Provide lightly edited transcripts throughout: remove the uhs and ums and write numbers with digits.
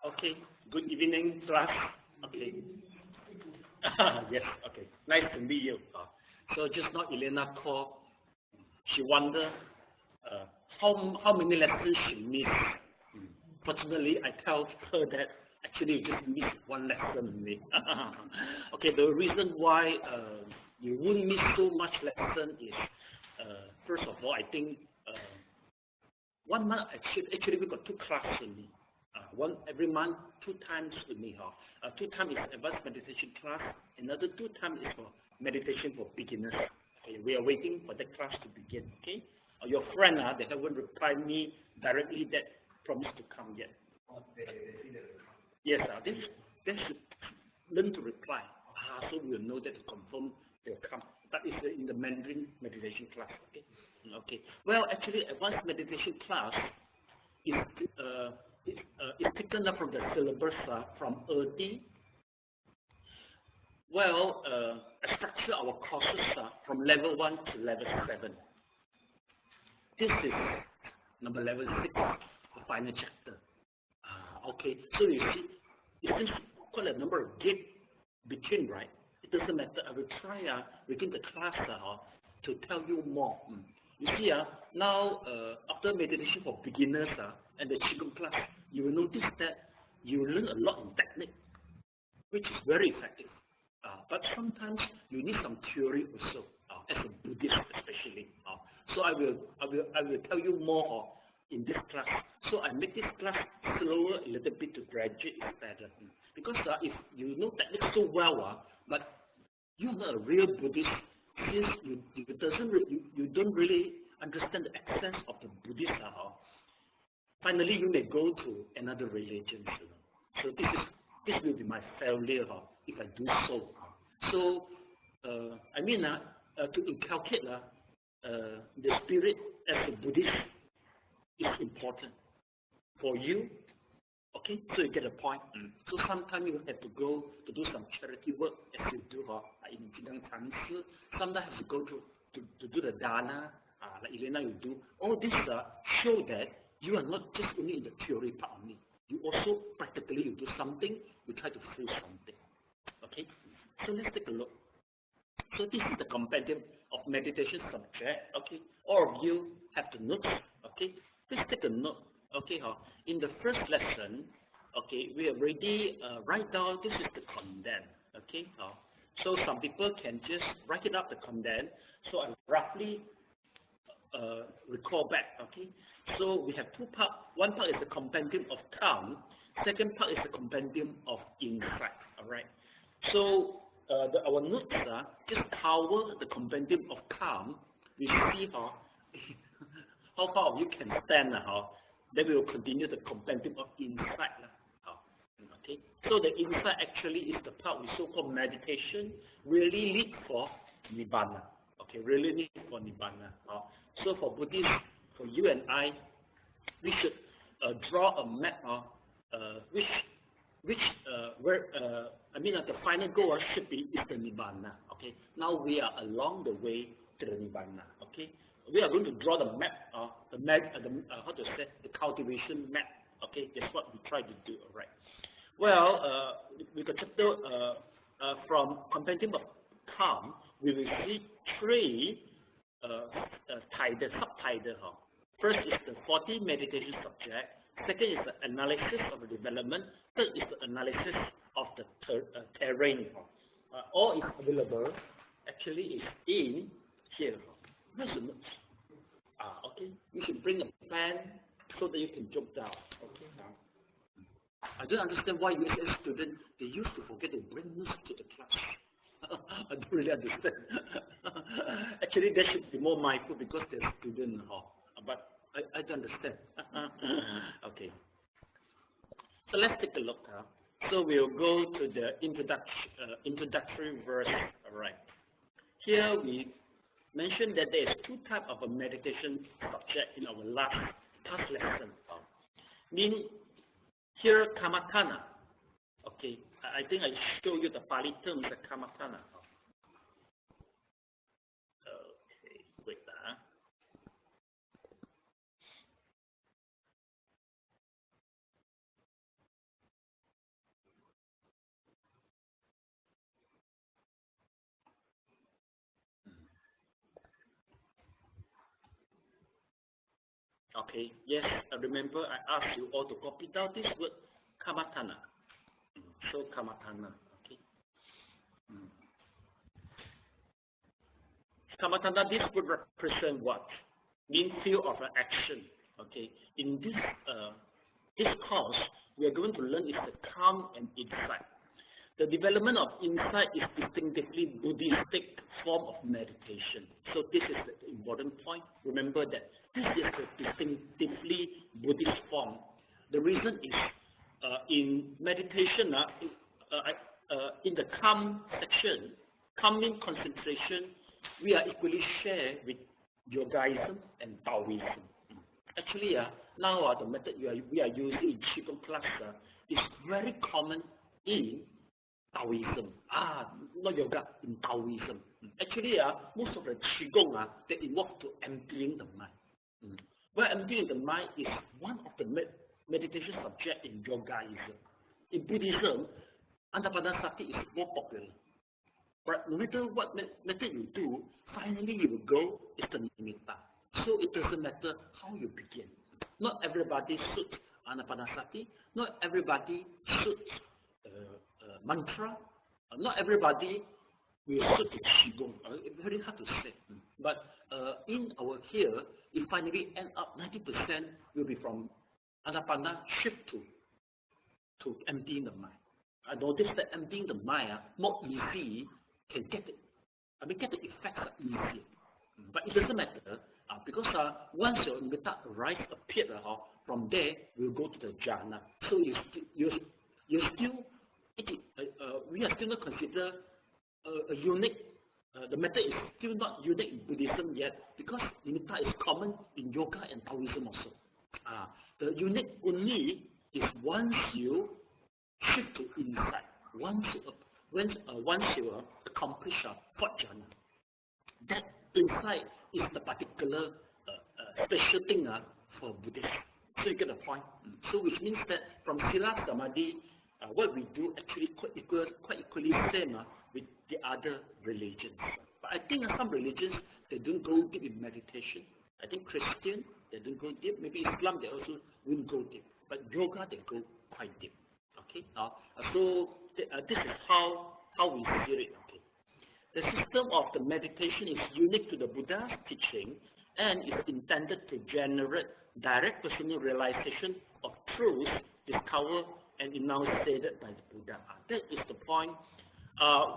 Okay, good evening, class. Okay. Yes, okay. Nice to meet you. So just now Elena called. She wondered how many lessons she missed. Fortunately, I tell her that actually you just missed one lesson only. Okay, the reason why you won't miss so much lesson is, first of all, I think 1 month actually we got 2 classes only. One every month, 2 times only. 2 times is advanced meditation class. Another 2 times is for meditation for beginners. Okay, we are waiting for the class to begin. Okay, your friend they haven't replied me directly that promised to come yet. Yes, they should learn to reply. So we will know that to confirm they'll come. That is in the Mandarin meditation class. Okay. Okay. Well, actually, advanced meditation class is taken up from the syllabus from Erdivihara. Well, I structure our courses from level 1 to level 7. This is level 6, the final chapter. Okay, so you see, it seems quite a number of gaps between, right? It doesn't matter. I will try within the class to tell you more. You see, now after meditation for beginners and the Qigong class, you will notice that you learn a lot in technique, which is very effective. But sometimes you need some theory also, as a Buddhist especially. So I will tell you more in this class. So I make this class slower a little bit to graduate is better. Because if you know technique so well, but you're not a real Buddhist, since you don't really understand the essence of the Buddhist, finally you may go to another religion. So this will be my failure if I do so. So I mean to inculcate the spirit as a Buddhist is important for you. Okay, so you get a point. So sometimes you have to go to do some charity work as you do in Abhidhammatasangha. Sometimes you have to go to do the dharma, like Elena you do. All this show that you are not just only in the theory part only. You also practically you do something, you try to feel something. Okay, so let's take a look. So this is the compendium of meditation subject. Okay, all of you have the notes. Okay, please take a note. Okay, in the first lesson, okay, we already write down this is the content. Okay, so some people can just write it up the content. So I roughly recall back. Okay, so we have 2 parts. One part is the compendium of calm. Second part is the compendium of insight. All right. So our notes just cover the compendium of calm. We see how far of you can stand. Then we will continue the compendium of insight. Okay. So the insight actually is the part we so-called meditation really lead for nibbana. Okay, really need for nibbana. So for Buddhists, for you and I, we should draw a map where the final goal should be is the nibbana. Okay. Now we are along the way to the nibbana. Okay. We are going to draw the map, the cultivation map. Okay, that's what we try to do. All right. Well, we got chapter from compendium of calm. We will see 3 subtitles. First is the 40 meditation subject. Second is the analysis of the development. Third is the analysis of the terrain. All is available. Actually, is in here. Where's the notes? Okay. You should bring a pen so that you can jot down. Okay. I don't understand why USS students they used to forget to bring notes to the class. I don't really understand. Actually, they should be more mindful because they're students. But I don't understand. Okay. So let's take a look. So we'll go to the introductory verse. All right. Here we mentioned that there is 2 types of a meditation subject in our last lesson. Meaning here kamatana. Okay, I think I show you the Pali term, the kamatana. Okay, wait. Okay, yes, I remember I asked you all to copy down this word, kamatana. So, kamatana, okay. Kamatana, this would represent what? Mean field of action, okay. In this course, we are going to learn is the calm and insight. The development of insight is distinctively Buddhistic form of meditation. So this is the important point. Remember that this is a distinctively Buddhist form. The reason is in meditation, in the calm section, calming concentration, we are equally shared with Yogaism and Taoism. Actually, now the method we are using in Qigong class is very common in Taoism. Not yoga, in Taoism. Actually, most of the Qigong, they involve to emptying the mind. Where emptying the mind is one of the meditation subject in Yogaism. In Buddhism, Anapanasati is more popular. But no matter what method you do, finally you will go is the nimitta. So it doesn't matter how you begin. Not everybody suits Anapanasati. Not everybody suits mantra. Not everybody will suit the Qigong. It's very hard to say. But in our here, it finally end up 90% will be from Anapana shift to emptying the mind. I noticed that emptying the mind more easy can get it. Get the effects easier. But it doesn't matter because once your nimitta rise appeared, from there we'll go to the jhana. So you still we are still not considered a unique. The method is still not unique in Buddhism yet because nimitta is common in yoga and Taoism also. The unique only is once you shift to insight, once you accomplish fourth jhana. That insight is the particular special thing for Buddhists. So you get the point. So which means that from Sila Samadhi, what we do actually quite equally same with the other religions. But I think some religions, they don't go deep in meditation. I think Christian, they don't go deep. Maybe Islam, they also won't go deep. But yoga, they go quite deep. Okay. So this is how we see it. Okay. The system of the meditation is unique to the Buddha's teaching and is intended to generate direct personal realization of truth discovered and enunciated by the Buddha. That is the point.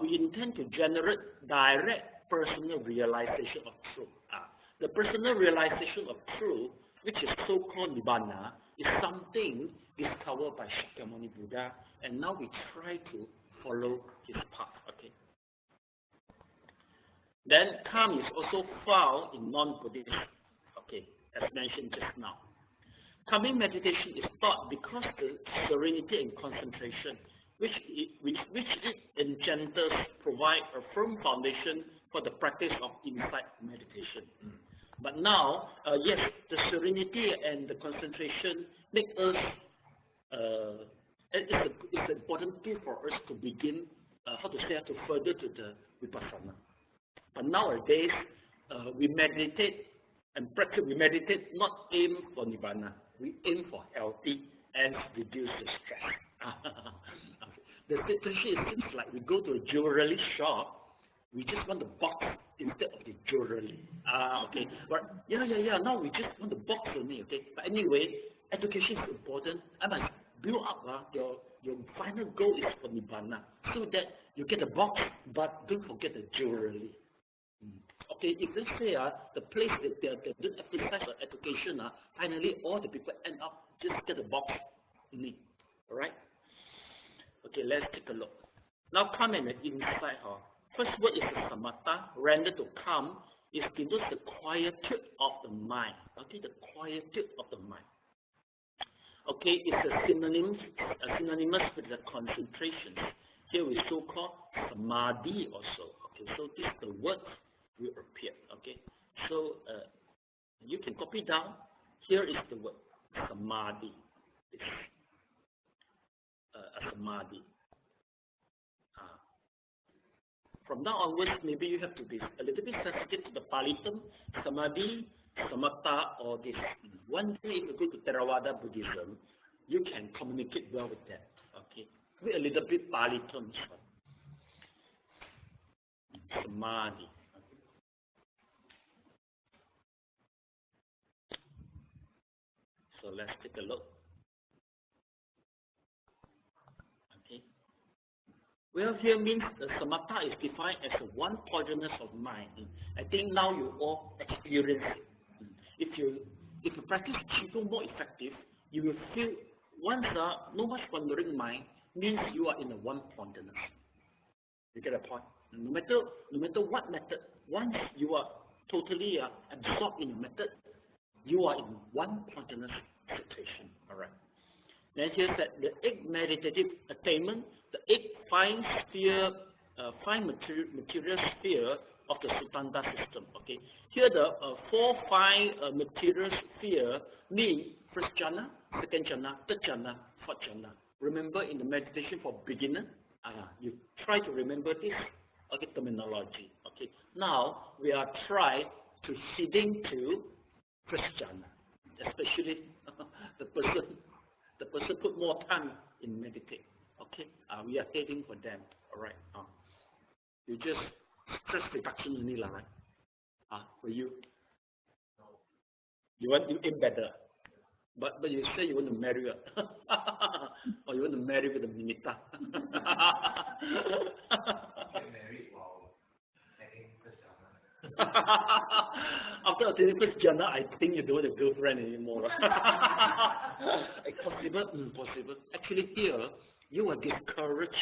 We intend to generate direct personal realization of truth. The personal realization of truth, which is so-called Nibbana, is something discovered by Shakyamuni Buddha, and now we try to follow his path. Okay. Then calm is also found in non-Buddhist. Okay, as mentioned just now. Calming meditation is taught because the serenity and concentration which it engenders provide a firm foundation for the practice of insight meditation. But now, yes, the serenity and the concentration make us, it's an important tool for us to begin, to further to the Vipassana. But nowadays, we meditate and practice, we meditate not aim for Nibbana, we aim for healthy and reduce the stress. The situation seems like we go to a jewelry shop, we just want the box instead of the jewelry. Okay. But now we just want the box only, okay. But anyway, education is important. I must build up your final goal is for Nibbana, so that you get the box, but don't forget the jewelry. Okay, if let's say the place that they don't emphasize education, finally all the people end up just get the box only. Alright? Okay, let's take a look. Now calm and insight. First word is the samatha, rendered to calm, is denotes the quietude of the mind. Okay, the quietude of the mind. Okay, it's a synonymous with the concentration. Here we so-called samadhi also. Okay, so this is the word will appear. Okay, so you can copy down. Here is the word samadhi. It's a samadhi. From now onwards, maybe you have to be a little bit sensitive to the Pali term. Samadhi Samatha, or this. One day if you go to Theravada Buddhism, you can communicate well with that. Okay, with a little bit Pali terms. Samadhi. So let's take a look. Okay. Well, here means the samatha is defined as a one pointedness of mind. I think now you all experience it. If you practice qigong more effective, you will feel once no much wandering mind means you are in a one pointedness. You get a point? No matter what method, once you are totally absorbed in a method, you are in one pointedness situation. All right. Then here said the eight meditative attainment, the eight fine material sphere of the Sutanta system. Okay. Here the four fine material sphere mean first jhana, second jhana, third jhana, fourth jhana. Remember in the meditation for beginner, you try to remember this. Okay, terminology. Okay. Now we are trying to heading to first jhana, especially the person put more time in meditate. Okay, we are heading for them. All right. You just stress reduction only, right? For you, you aim better, but you say you want to marry her, or you want to marry with a minita. After attaining first jhana, I think you don't want a girlfriend anymore. Possible. Actually, here you are discouraged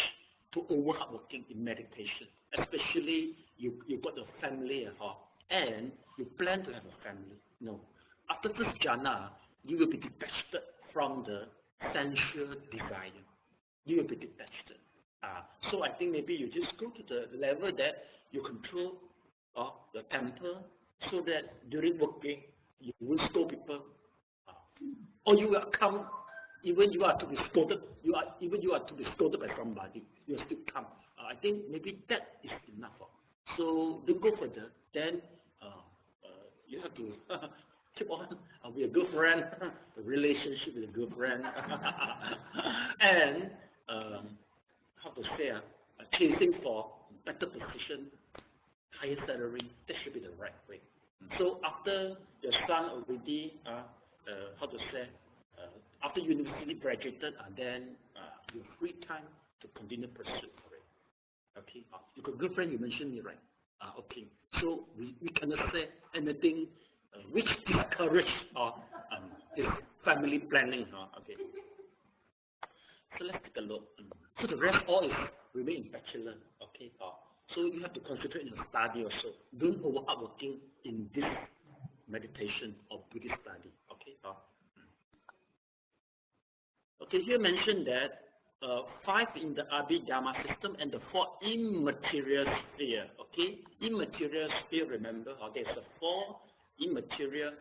to over hard working in meditation, especially you got a family and you plan to have a family. No, after first jhana, you will be detached from the sensual desire. You will be detached. So I think maybe you just go to the level that you control the temper, so that during working you will scold people, or you will come. Even you are to be scolded, you are to be scolded by somebody, you will still come. I think maybe that is enough. So don't go further. Then you have to keep on with a girlfriend, the relationship with a girlfriend, and how to say, chasing for better position, higher salary. That should be the right way. So after your son already, how to say, after university graduated, then you have free time to continue pursuit for it. Okay, you got girlfriend, you mentioned it, right? Okay, so we cannot say anything which discourage this family planning. Okay, so let's take a look. So the rest all is remain bachelor. Okay, so you have to concentrate in your study also. Don't over hard working in this meditation or Buddhist study. Okay. Okay, here mentioned that 5 in the Abhidhamma system and the 4 immaterial sphere. Okay, immaterial sphere. Remember, there's the 4 immaterial.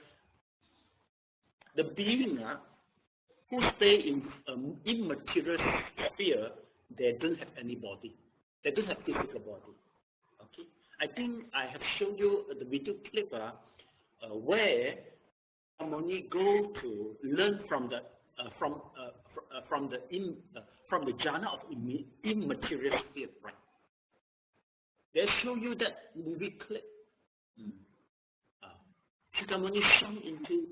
The being who stay in immaterial sphere, they don't have any body. They don't have physical body. Okay, I think I have shown you the video clip where Harmony go to learn from the jhana of immaterial sphere, right? They show you that movie clip. Harmony shone into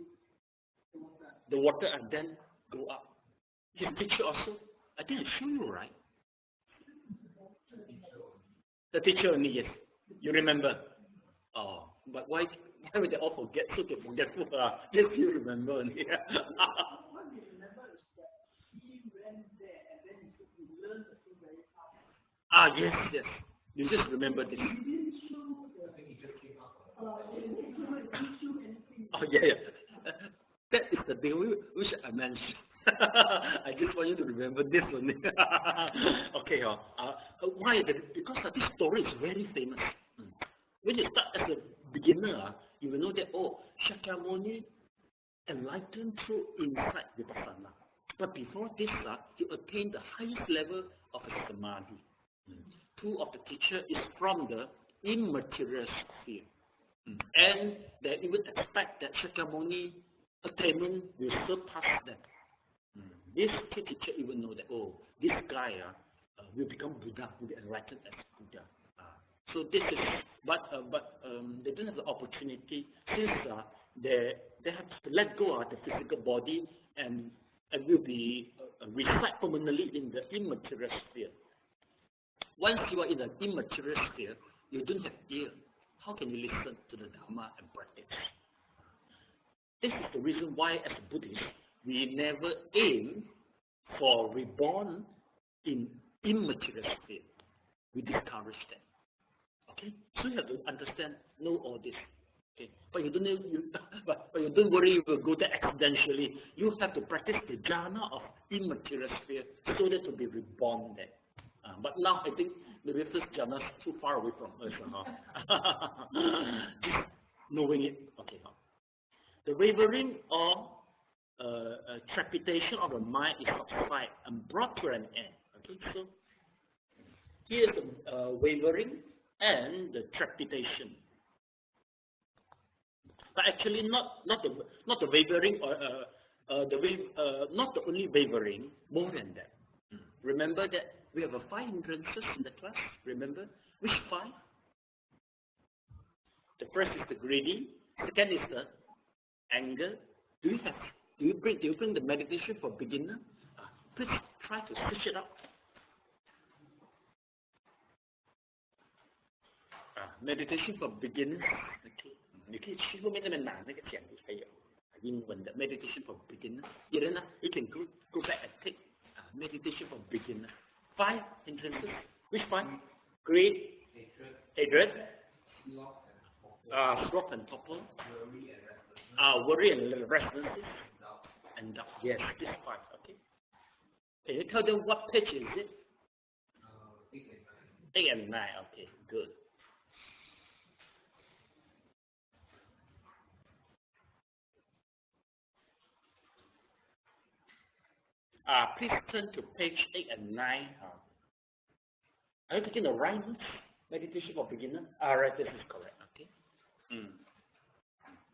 the water and then go up. His picture also, I think I show you, right? The teacher only, yes. You remember? But why would they all forget? So they forgetful. Yes, you remember only. What you remember is that he went there and then he learned the thing very fast. Yes. You just remember this. He didn't show the... I think he just came up. He didn't show anything. Yeah. That is the thing which I mentioned. I just want you to remember this only. Okay, why? Because this story is very famous. When you start as a beginner, you will know that, Shakyamuni enlightened through insight Vipasana. But before this, you attain the highest level of Samadhi. 2 of the teacher is from the immaterial sphere. And they even expect that Shakyamuni attainment will surpass them. This teacher even know that, oh, this guy will become Buddha, will be enlightened as Buddha. So this is, but they don't have the opportunity since they have to let go of the physical body and will be reside permanently in the immaterial sphere. Once you are in the immaterial sphere, you don't have ear. How can you listen to the Dharma and practice? This is the reason why, as a Buddhist, we never aim for reborn in immaterial sphere. We discourage that. Okay, so you have to understand, know all this. Okay, but you don't worry, you will go there accidentally. You have to practice the jhana of immaterial sphere so that to be reborn there. But now I think maybe first jhana is too far away from us. Just knowing it. Okay. The wavering or trepidation of the mind is subside and brought to an end. Okay, so here is the wavering and the trepidation. But actually, not the wavering or not the only wavering, more than that. Remember that we have 5 hindrances in the class. Remember which 5? The first is the greedy. Second is the anger. Do you bring the meditation for beginner? Please try to switch it up. Meditation for beginners. Okay. 你可以去后面那边拿那个讲义还有英文的 meditation for beginner. You can go back and take meditation for beginner. 5 hindrances. Which 5? Greed, hatred, sloth and torpor, worry and restlessness, and doubt. Yes, this 5. Okay. Can you tell them what page is it? 8 and 9. Okay, good. Please turn to page 8 and 9. Are you taking the right notes? Meditation for beginner? Right, this is correct. Okay.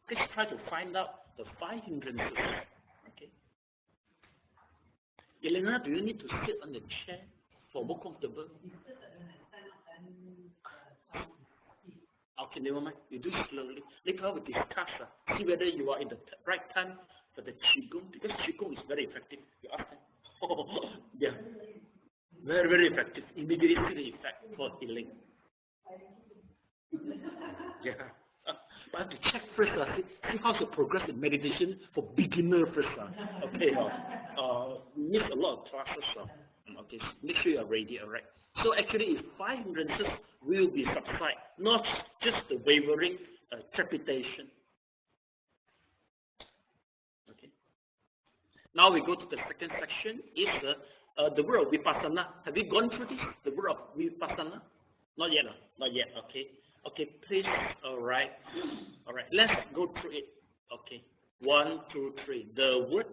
Please try to find out the 5 hindrances. Okay. Elena, do you need to sit on the chair for more comfortable? Okay, never mind. You do it slowly. Later we discuss. See whether you are in the right time for the Qigong, because Qigong is very effective. You ask them. Oh, yeah. Very, very effective. Immediately effect for healing. Yeah. But I have to check first. See how's the progress in meditation for beginner first. Okay. Miss a lot of classes. Okay. Make sure you are ready. Alright. So actually, if 5 hindrances will be subside, not just the wavering, trepidation. Okay. Now we go to the second section. Is the word of Vipasana. Have you gone through this? The word of Vipasana? Not yet. Not yet. Okay. Okay. Please. All right. All right. Let's go through it. Okay. 1, 2, 3. The word.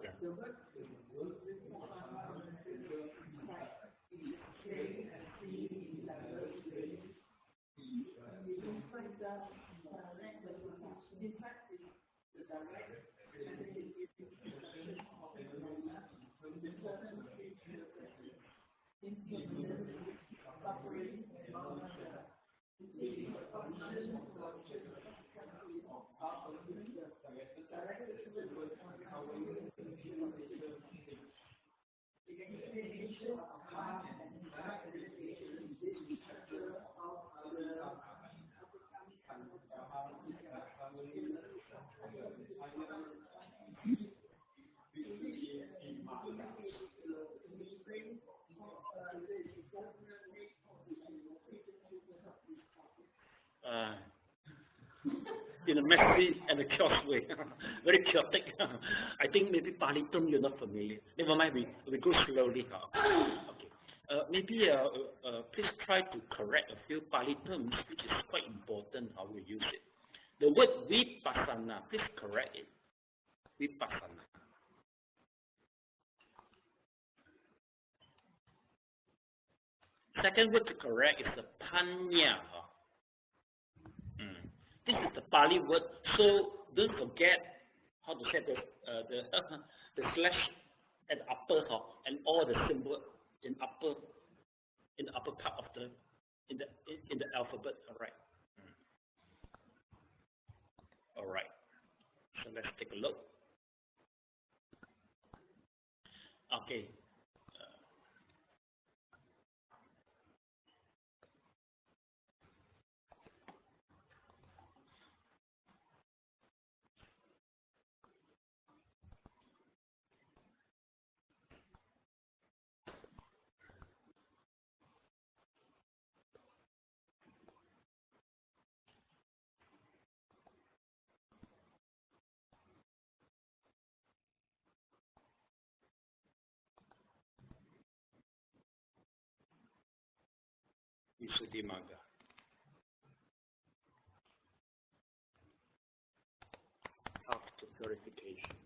In a messy and a chaos way, very chaotic. I think maybe Pali term you're not familiar. Never mind, we go slowly. Okay. Maybe please try to correct a few Pali terms, which is quite important how we use it. The word Vipasana, please correct it. Vipasana. Second word to correct is the Panya. This is the Pali word, so don't forget how to say the slash at the upper and all the symbol in the upper part of the in the alphabet. All right. So let's take a look. Okay. Visuddhimagga. After purification.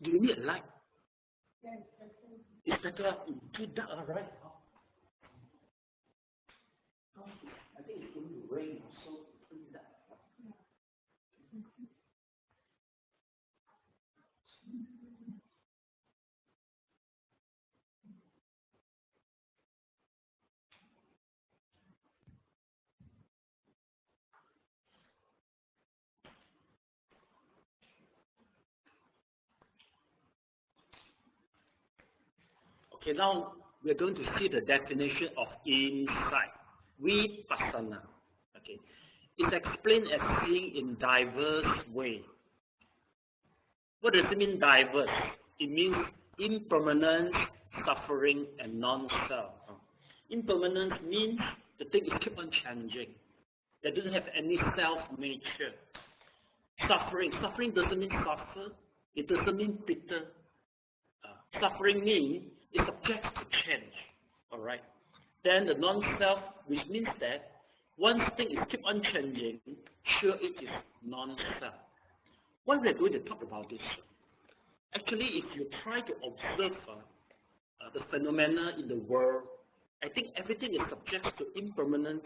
Do you need a light? It's better too dark, right? I think it's going to rain, so it's too dark. Okay, now we're going to see the definition of insight. Vipasana. Okay, it's explained as seeing in diverse ways. What does it mean, diverse? It means impermanence, suffering, and non-self. Impermanence means the thing is keep on changing. That doesn't have any self-nature. Suffering doesn't mean suffer. It doesn't mean bitter. Suffering means it's subject to change. All right. Then the non-self, which means that once thing is keep on changing, sure it is non-self. Why we are going to talk about this? Actually, if you try to observe the phenomena in the world, I think everything is subject to impermanence,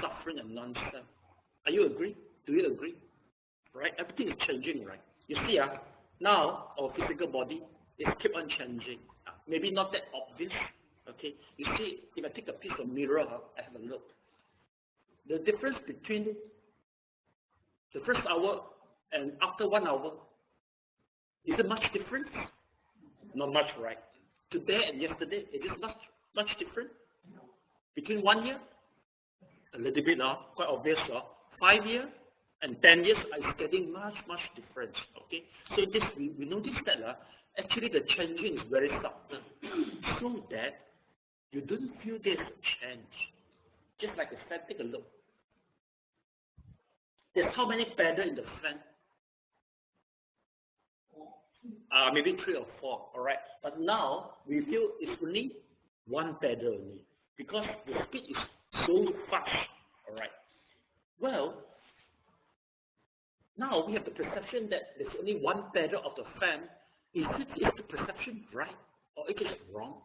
suffering, and non-self. Are you agree? Do you agree? Right? Everything is changing, right? You see, now our physical body is keep on changing. Maybe not that obvious. Okay. You see, if I take a piece of mirror, I have a look. The difference between the first hour and after 1 hour, is it much different? Not much, right? Today and yesterday, it is much different. Between 1 year, a little bit, quite obvious. 5 years and 10 years, is getting much different. Okay, so this we notice that actually the changing is very subtle, so that you don't feel there's a change. Just like a fan, take a look. There's how many pedals in the fan? Maybe 3 or 4, all right. But now we feel it's only 1 pedal only because the speed is so fast, all right. Well, now we have the perception that there's only 1 pedal of the fan. Is the perception right or it is wrong?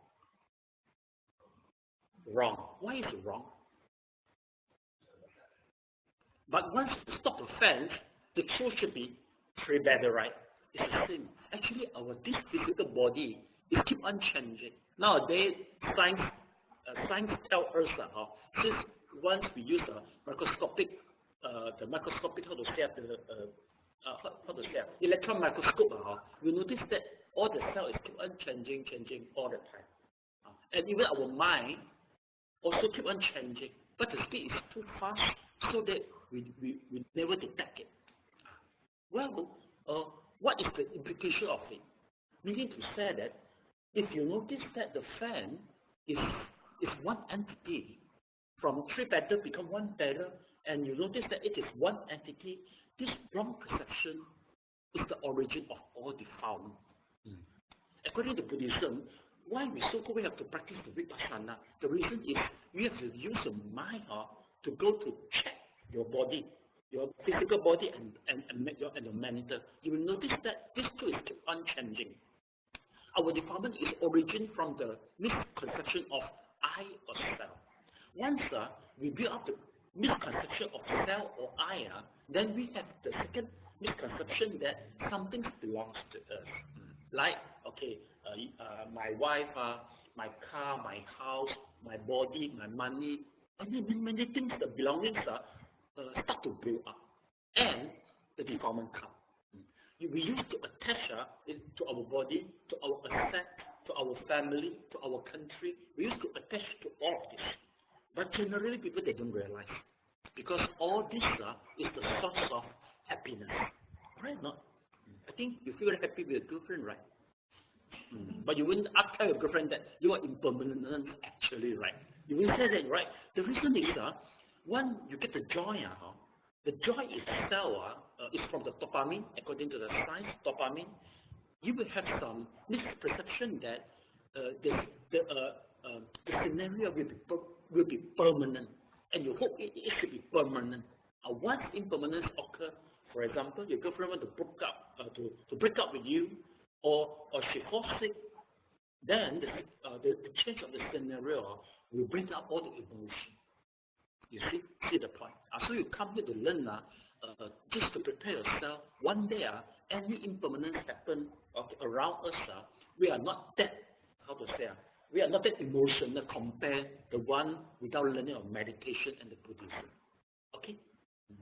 Wrong. Why is it wrong? But once you stop the fans, the truth should be 3 pedals, right? It's the same. Actually, this physical body is keep on changing. Nowadays, science tells us that since once we use the microscopic, how to say electron microscope, we notice that all the cells keep on changing all the time. And even our mind also keep on changing, but the speed is too fast so that we never detect it. Well, what is the implication of it? Meaning to say that if you notice that the fan is is one entity. From three petal become one petal, and you notice that it is one entity. This wrong perception is the origin of all defilement. According to Buddhism, why we so-called have to practice the Vipasana? The reason is you have to use your mind to go to check your body, your physical body and your mental. You will notice that this two is keep on changing. Our defilement is origin from the misconception of I or self. Once we build up the misconception of self or I, then we have the second misconception that something belongs to us. Like, okay, my wife, my car, my house, my body, my money, many things, the belongings start to build up. And the defilement comes. We used to attach it to our body, to our asset, to our family, to our country. We used to attach to all of this. But generally, people, they don't realize. Because all this is the source of happiness. Right? Not? I think you feel happy with your girlfriend, right? But you wouldn't tell your girlfriend that you are impermanent actually, right? You wouldn't say that, right? The reason is, when you get the joy, the joy itself is from the dopamine, according to the science, dopamine. You will have some misperception that the scenario will be permanent, and you hope it should be permanent. Once impermanence occurs, for example, your girlfriend wants to break up with you, or she falls sick, then the change of the scenario will bring up all the emotion. You see the point. So you come here to learn just to prepare yourself. One day, any impermanence happen around us, we are not that, we are not that emotional compared to the one without learning of meditation and the Buddhism. Okay?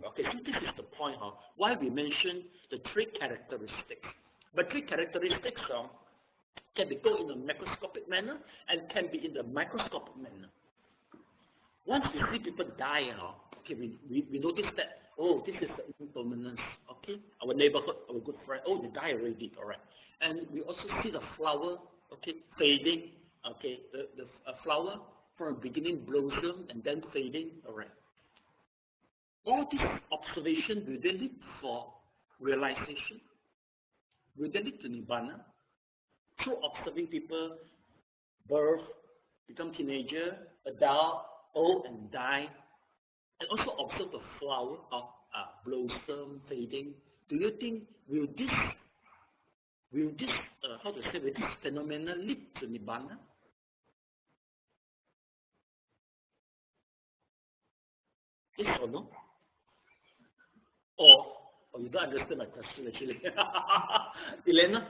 Okay, so this is the point why we mention the three characteristics. But three characteristics can be go in a macroscopic manner and can be in the microscopic manner. Once we see people die, okay, we notice that, oh, this is the impermanence, okay? Our neighborhood, our good friend, oh, they die already, all right. And we also see the flower, okay, fading, okay, the flower from the beginning blossom and then fading, all right. All these observations will they lead for realization? Will they lead to Nibbana? Through observing people birth, become teenager, adult, old and die, and also observe the flower of blossom fading. Do you think will this phenomena lead to Nibbana? Yes or no? Or you don't understand my question actually. Elena,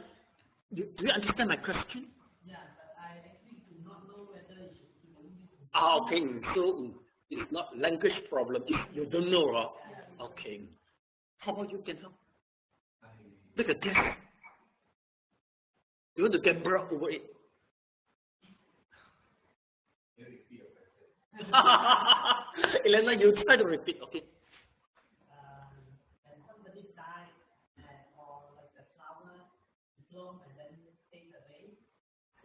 do you understand my question? Yeah, but I actually do not know whether you should do this. Okay, so it's not language problem. You don't know, huh? Okay. How about you, can help? Make a guess. You want to get broke over it? Elena, you try to repeat, okay? And somebody died, or like the flower bloom and then fade away.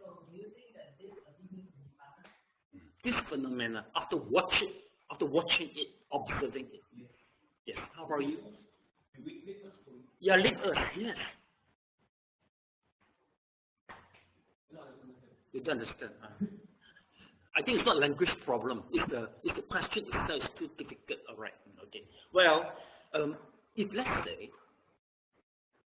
So do you think that this ability to Nibbana? This phenomena, after watching it, observing it. Yes. How about you? Yeah, lead us, yes. You don't understand. I think it's not language problem. It's the question itself is too difficult. All right. Okay. Well, if let's say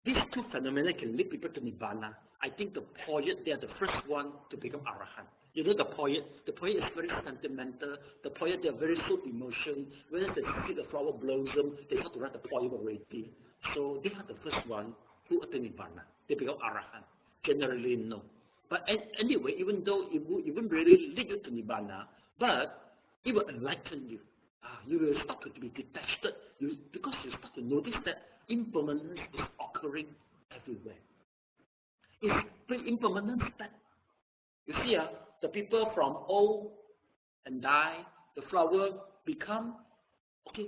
these two phenomena can lead people to Nibbana, I think the poet, they are the first one to become Arahant. You know the poet is very sentimental. The poet, they are very so emotional. When they see the flower blossom, they start to write the poem already. So they are the first one who attain Nibbana. They become Arahant. Generally, no. But anyway, even though it wouldn't really lead you to Nibbana, but it will enlighten you. You will start to be detached because you start to notice that impermanence is occurring everywhere. Is impermanence bad? You see, the people from old and die, the flower become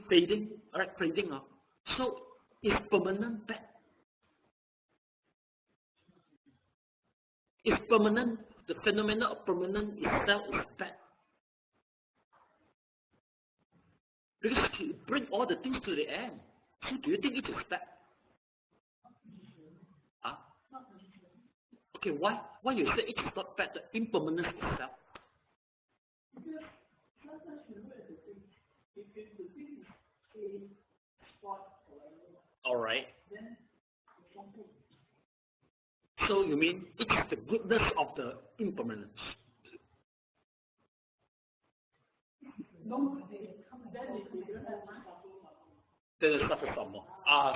fading, alright, fading. So is permanent bad? Is permanent, the phenomenon of permanent itself is bad? Because you bring all the things to the end. So do you think it is bad? Huh? Okay, why you say it is not bad, the impermanence itself? Because sometimes you look at the thing, if the thing is a spot or whatever, Alright. then it's something. So you mean it is the goodness of the impermanence? No, then if you don't have to suffer, Then it suffer some more.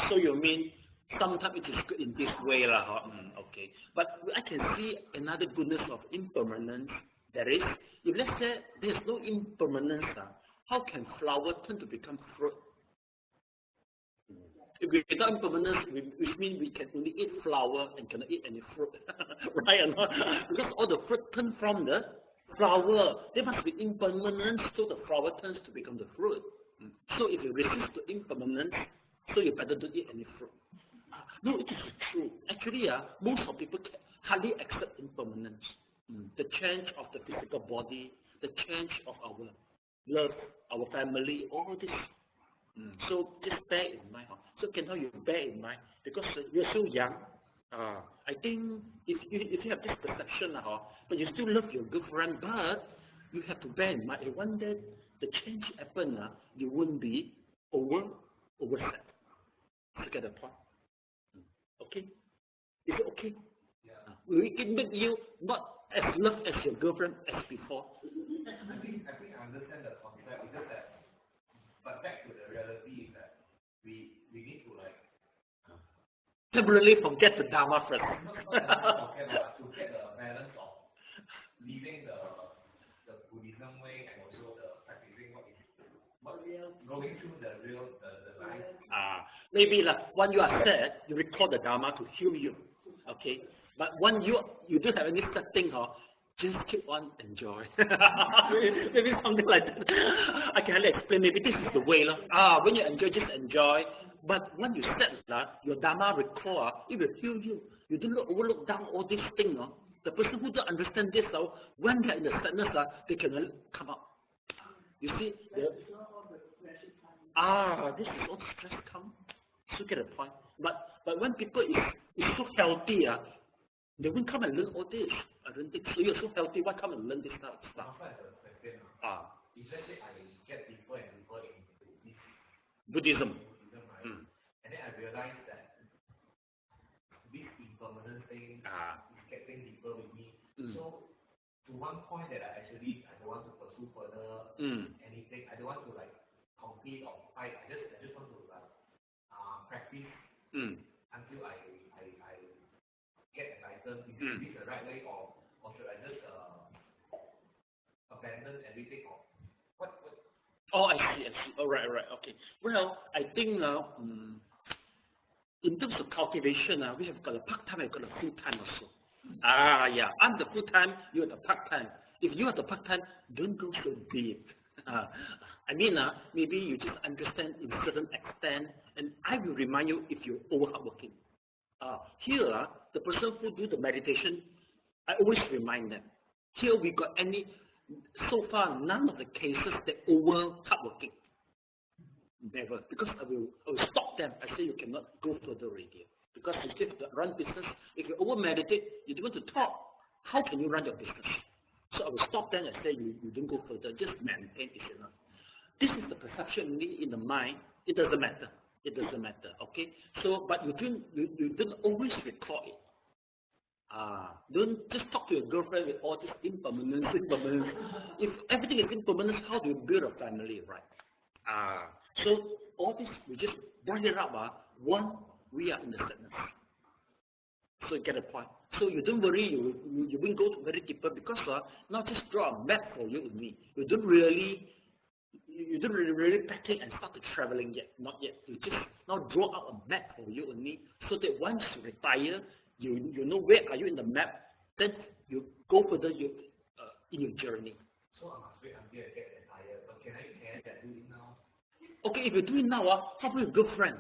So you mean sometimes it is good in this way lah? Huh? Okay. But I can see another goodness of impermanence. There is, if let's say there is no impermanence, how can flower turn to become fruit? If we without impermanence, which means we can only eat flower and cannot eat any fruit, right or not? Because all the fruit turn from the flower. There must be impermanence, so the flower turns to become the fruit. So if you resist the impermanence, so you better don't eat any fruit. No, it is true. Actually, most of people hardly accept impermanence. The change of the physical body, the change of our love, our family, all this. So just bear in mind. So can you bear in mind? Because you're so young. I think if you have this perception, but you still love your girlfriend, but you have to bear in mind, if one day the change happen, you won't be overset. You get the point? Okay? Is it okay? Yeah. Will it make you not as love as your girlfriend as before? I think I understand the concept. It's just that, but back to the reality is that we need to like temporarily forget the dharma first. to get the balance of living the Buddhism way and also the practicing what going through the real the life. Maybe when you are sad, you recall the dharma to heal you. Okay, but when you don't have any such thing, just keep on enjoy. Maybe something like that. I can hardly explain. Maybe this is the way. When you enjoy, just enjoy. But when you set your dharma recall, it will heal you. You don't overlook down all these things. The person who don't understand this, when they're in the sadness, they can come out. You see? This is all the stress come. So get the point. But when people is so healthy, they won't come and learn all this. I don't think so. You're so healthy, why come and learn this type of stuff? If let's say I get deeper and deeper into this Buddhism, right? And then I realize that this impermanent thing is getting deeper with me. So to one point that I don't want to pursue further anything. I don't want to like compete or fight. I just want to like practice until I get enlightened. Is this the right way, or should I just abandon everything, or what? Oh, I see. Oh, right. Okay. Well, I think in terms of cultivation, we have got a part-time, we've got a full-time also. Yeah. I'm the full-time, you're the part-time. If you are the part-time, don't go so deep. I mean, maybe you just understand in certain extent, and I will remind you if you're over hardworking. Here, the person who do the meditation, I always remind them. Here we got so far none of the cases that over hardworking. Never, because I will stop them. I say you cannot go further already. Because you still have to run business. If you over meditate, you don't want to talk. How can you run your business? So I will stop them and say you don't go further. Just maintain is enough. This is the perception in the mind. It doesn't matter. Okay. So, but you don't always record it. Don't just talk to your girlfriend with all this impermanence. If everything is impermanence, how do you build a family, right? So all this, we just bring it up. One, we are in the sadness. So you get a point. So you don't worry, you won't go very deeper because now just draw a map for you and me. You don't really pack it and start to traveling yet. Not yet. You just now draw out a map for you and me so that once you retire, you know where are you in the map, then you go further in your journey. So I must wait until I get retired, but can I do it now? Okay, if you do it now, how about your girlfriend?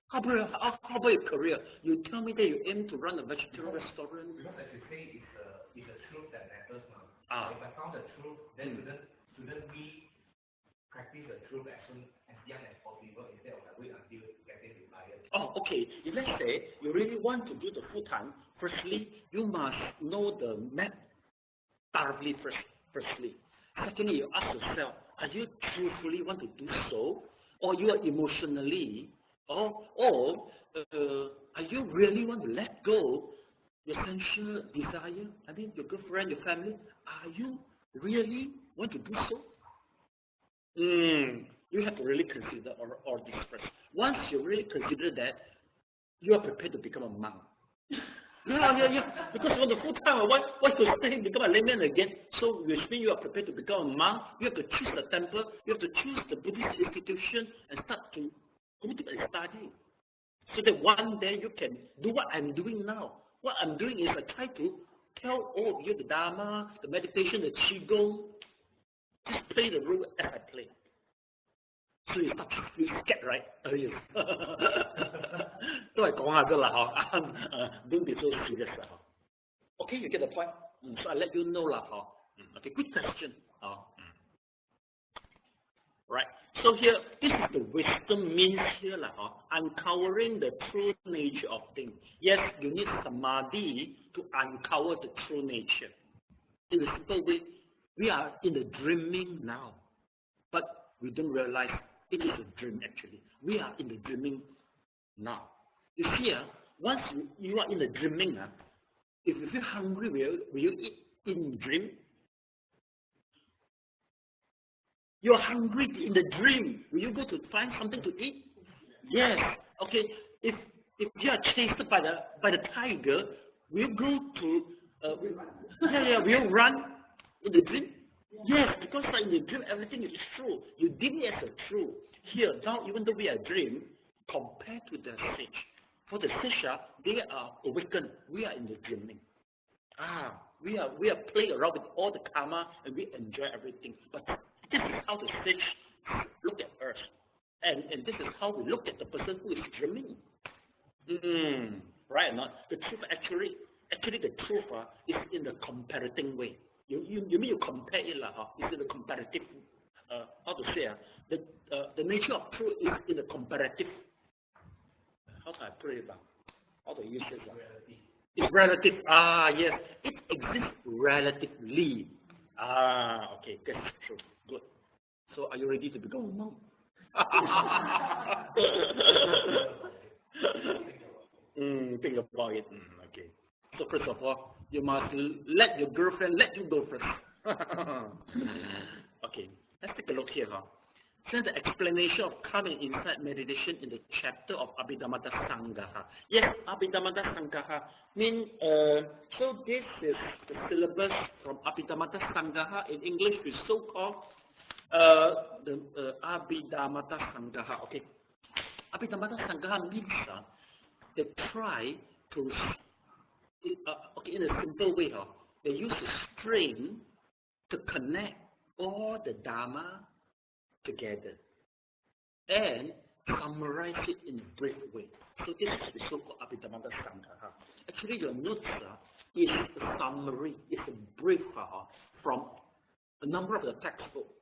How about your career? You tell me that you aim to run a vegetarian restaurant. Because as you say, it's the truth that matters now. If I found the truth, then shouldn't we practice the truth as young as possible instead of like wait until getting retired. Oh, okay. If let's say you really want to do the full time, firstly, you must know the map thoroughly firstly. Secondly, you ask yourself, are you truthfully want to do so? Or you are emotionally, or are you really want to let go your sensual desire? I mean, your girlfriend, your family, are you really want to do so? You have to really consider all this first. Once you really consider that, you are prepared to become a monk. Yeah. Because for the full time, why to stay and become a layman again? So which means you are prepared to become a monk. You have to choose the temple. You have to choose the Buddhist institution and start to commit and study. So that one day you can do what I'm doing now. What I'm doing is I try to tell all of you the dharma, the meditation, the qigong. Just play the role as I play. So you start to feel scared, right? Oh yes. 都係講下啫啦，don't be so serious 啦，Okay, you get the point. So I let you know 啦，Okay, good question. Right. So here, this is the wisdom means here, uncovering the true nature of things. Yes, you need samadhi to uncover the true nature. In a simple way, we are in the dreaming now, but we don't realize it is a dream actually. We are in the dreaming now. You see, once you are in the dreaming, if you feel hungry, will you eat in dream? You are hungry in the dream. Will you go to find something to eat? Yes. Okay. If you are chased by the tiger, will you go to will you run in the dream? Yes, because in the dream everything is true. You deem it as a true. Here now, even though we are dream, compared to the sage, for the sage, they are awakened. We are in the dreaming. We are playing around with all the karma and we enjoy everything. But this is how the sage look at us, and this is how we look at the person who is dreaming. Right or not? The truth actually the truth is in the comparative way. You mean you compare it it's in the comparative. How to say the nature of truth is in the comparative. How do I put it? How do I use it? It's relative. Yes, it exists relatively. Okay, that's true. Good. So, are you ready to become a monk? Think about it. Okay. So first of all, you must let your girlfriend let you go first. Okay. Let's take a look here. So the explanation of coming inside meditation in the chapter of Abhidhammatasangha. Yes, Abhidhammatasangha means, so this is the syllabus from Abhidhammatasangha. In English, we so-called the Abhidhammatasangha. Okay. Abhidhammatasangha means they try to, in a simple way, they use the string to connect all the dharma together and summarize it in a brief way. So this is the so-called Abhidhammatasangha. Actually, your notes is a summary, is a brief from a number of the textbooks.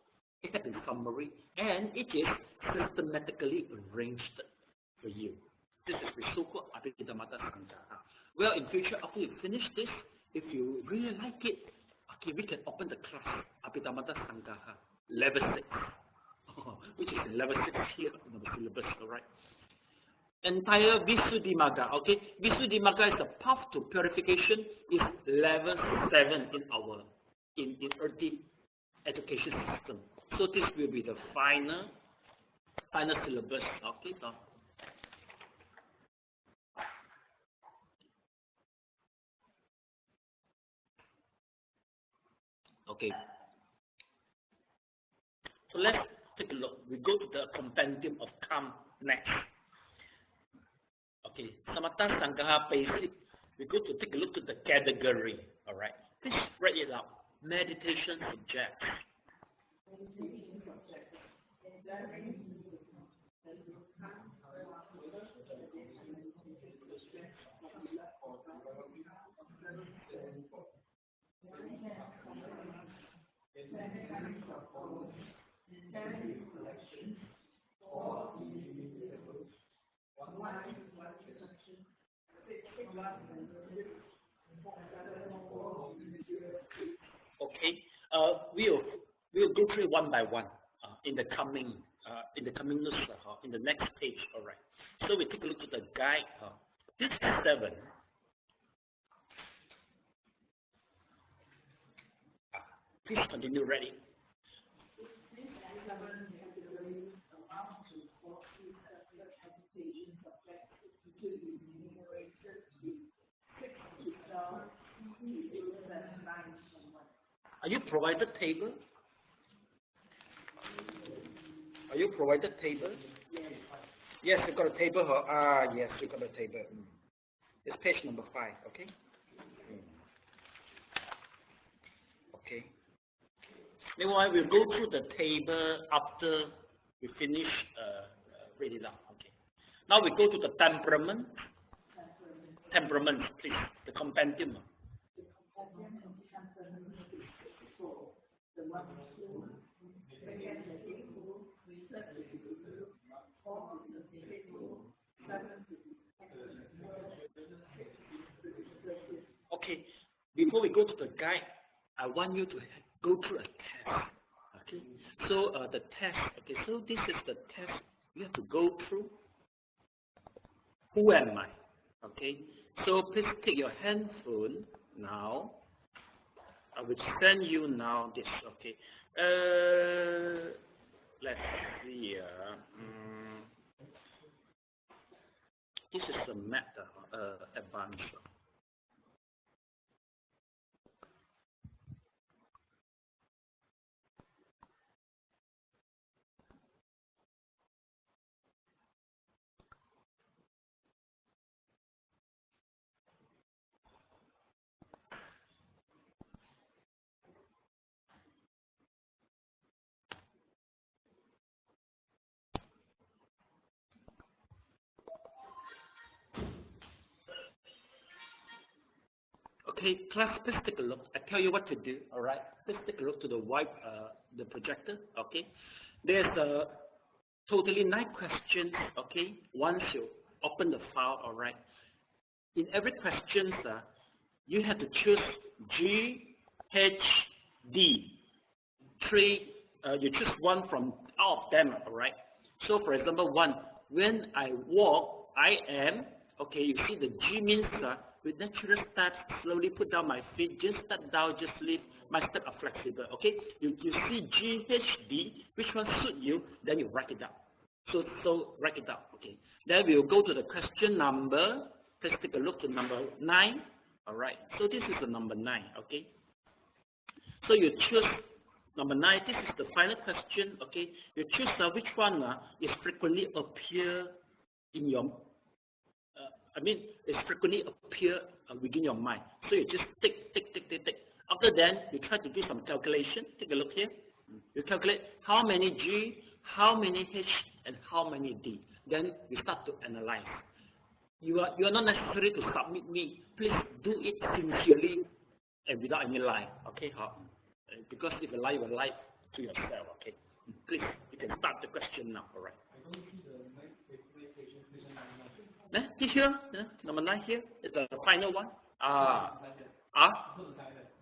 It has been summary and it is systematically arranged for you. This is the so-called Abhidhammatasangha. Well, in future, after you finish this, if you really like it, okay, we can open the class Abhidhammatasangha level 6. Which is level 6 here in the syllabus, alright? Entire Visuddhimagga, okay? Visuddhimagga is the path to purification, is level 7 in our in earthy education system. So this will be the final syllabus, okay? Okay. So let's take a look. We go to the compendium of Kam next. Okay, Samatha Sangha basic. We go to take a look at the category. All right. Please write it out. Meditation subjects. Okay, we'll go through one by one in the coming notes, in the next page. All right. So we take a look at the guide. This 7. Please continue reading. Are you provided table? Are you provided table? Yes, you got a table. Yes, you got a table. It's page number 5. Okay. Okay. Meanwhile, we'll go through the table after we finish read it out. Okay. Now we go to the temperament. Temperament, please. The compendium. Okay. Before we go to the guide, I want you to go through a test. Okay. So the test. Okay. So this is the test you have to go through. Who am I? Okay. So please take your handphone now. I will send you now this. Okay. Let's see. This is the matter advanced. Okay, class, please take a look. I tell you what to do, all right? Please take a look to the the projector, okay? There's totally 9 questions, okay? Once you open the file, all right? In every question, you have to choose G, H, D. 3, you choose one from all of them, all right? So, for example, 1, when I walk, I am, okay, you see the G means with natural steps, slowly put down my feet, just step down, just lift, my steps are flexible, okay? You see G, H, D, which one suit you, then you write it down. So write it down, okay? Then we'll go to the question number. Let's take a look to number 9, all right? So this is the number 9, okay? So you choose number 9, this is the final question, okay? You choose which one is frequently appear in your it frequently appear within your mind. So you just tick. After that, you try to do some calculation. Take a look here. You calculate how many G, how many H, and how many D. Then you start to analyze. You are not necessary to submit me. Please do it sincerely and without any lie. Okay? Because if you lie, you will lie to yourself. Okay? Please, you can start the question now. All right. This here, number 9 here is the final one.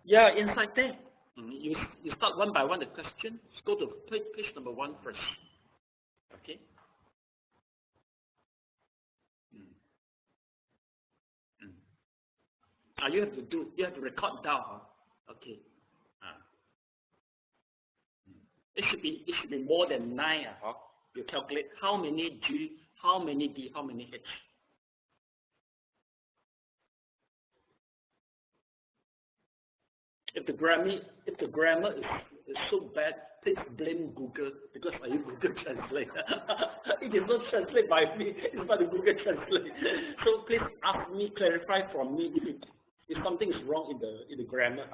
Yeah, inside there. You start one by one the question. Let's go to page number 1 first. Okay. You have to record down. Okay. It should be more than 9. You calculate how many G, how many D, how many H. If the grammar is so bad, please blame Google, because I use Google Translate. It is not translated by me, it's by the Google Translate. So please ask me, clarify from me if something is wrong in the grammar.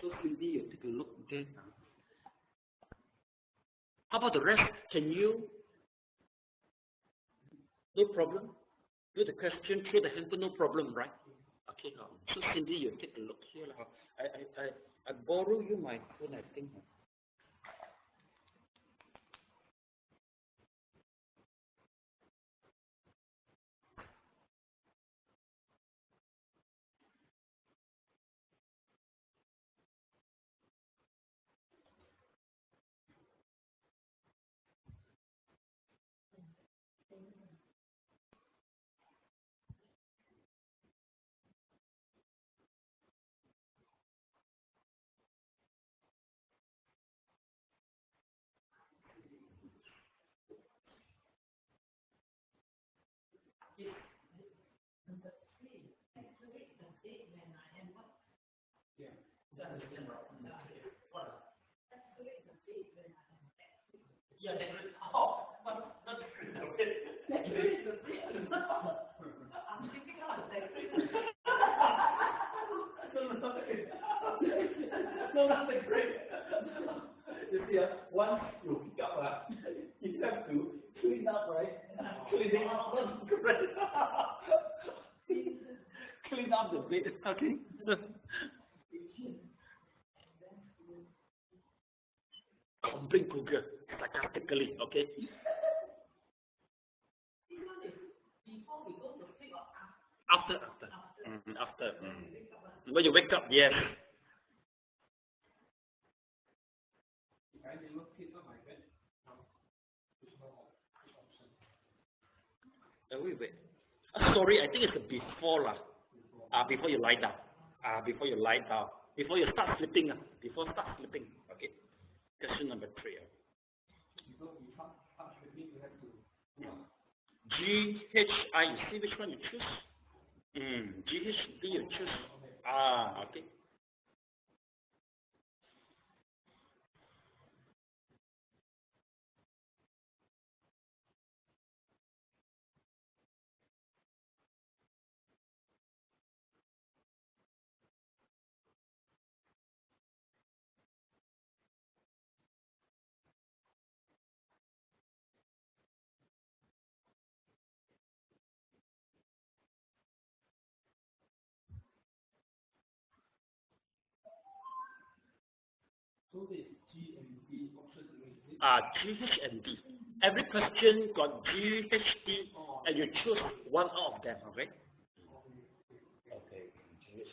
So Cindy, you take a look there now. How about the rest? Can you? No problem. Do the question through the handphone, no problem, right? Okay. So Cindy, you take a look here. I borrow you my phone, I think. Yeah, not I'm thinking of no, that's a great. You see, once you pick up, you have to clean up, right? Cleaning up, that's great. Clean up the bed, okay? Complain Google, sarcastically, okay? After. When you wake up, yes. Wait. Sorry, I think it's before lah. Before you lie down. Before you lie down. Before you start sleeping. Before start sleeping. Okay. Question number 3. GHI, you see which one you choose? GHD you choose. Okay. GH and D. Every question got GHD, and you choose one out of them, okay? Okay, GHD.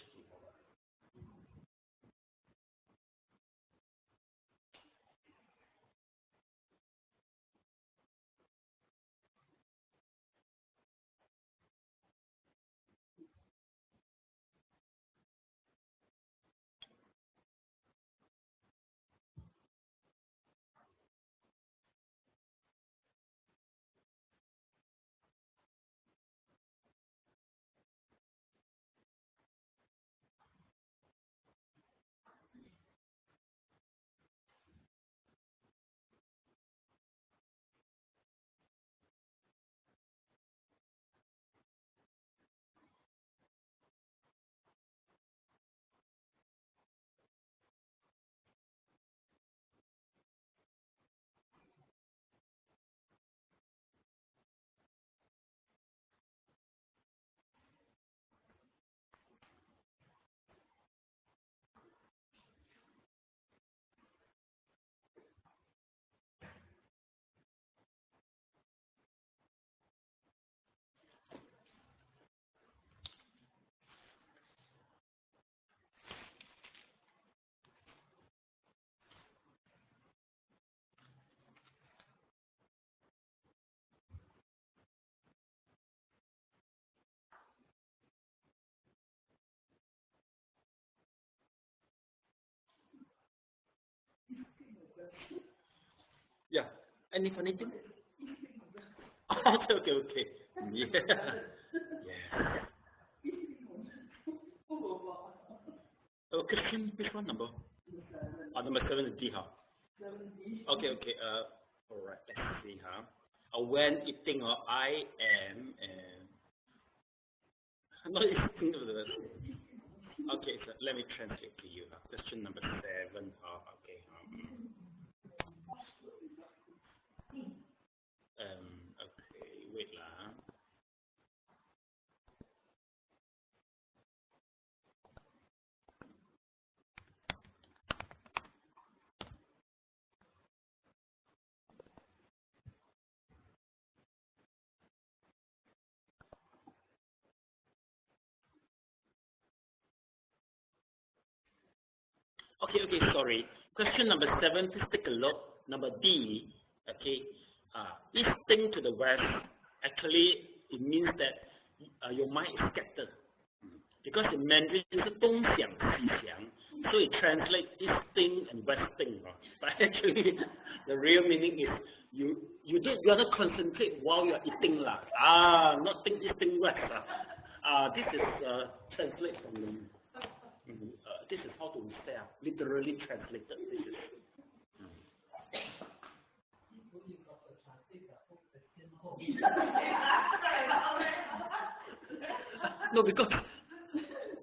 Yeah. Any funny thing? Okay. Yeah. Question, which one number? Number 7 is D, huh? Okay. Alright, let's see, huh? when eating, or I am not eating. Okay, so let me translate to you. Question number 7. Okay. Okay, wait lah. Okay, sorry. Question number 7, please take a look. Number D, okay. East thing to the west, actually, it means that your mind is scattered. Because in Mandarin, it's 东想西想, so it translates east thing and west thing. But actually, the real meaning is you gotta concentrate while you're eating. Not think east thing west. This is translated from the this is how to say, literally translated. This is. No, because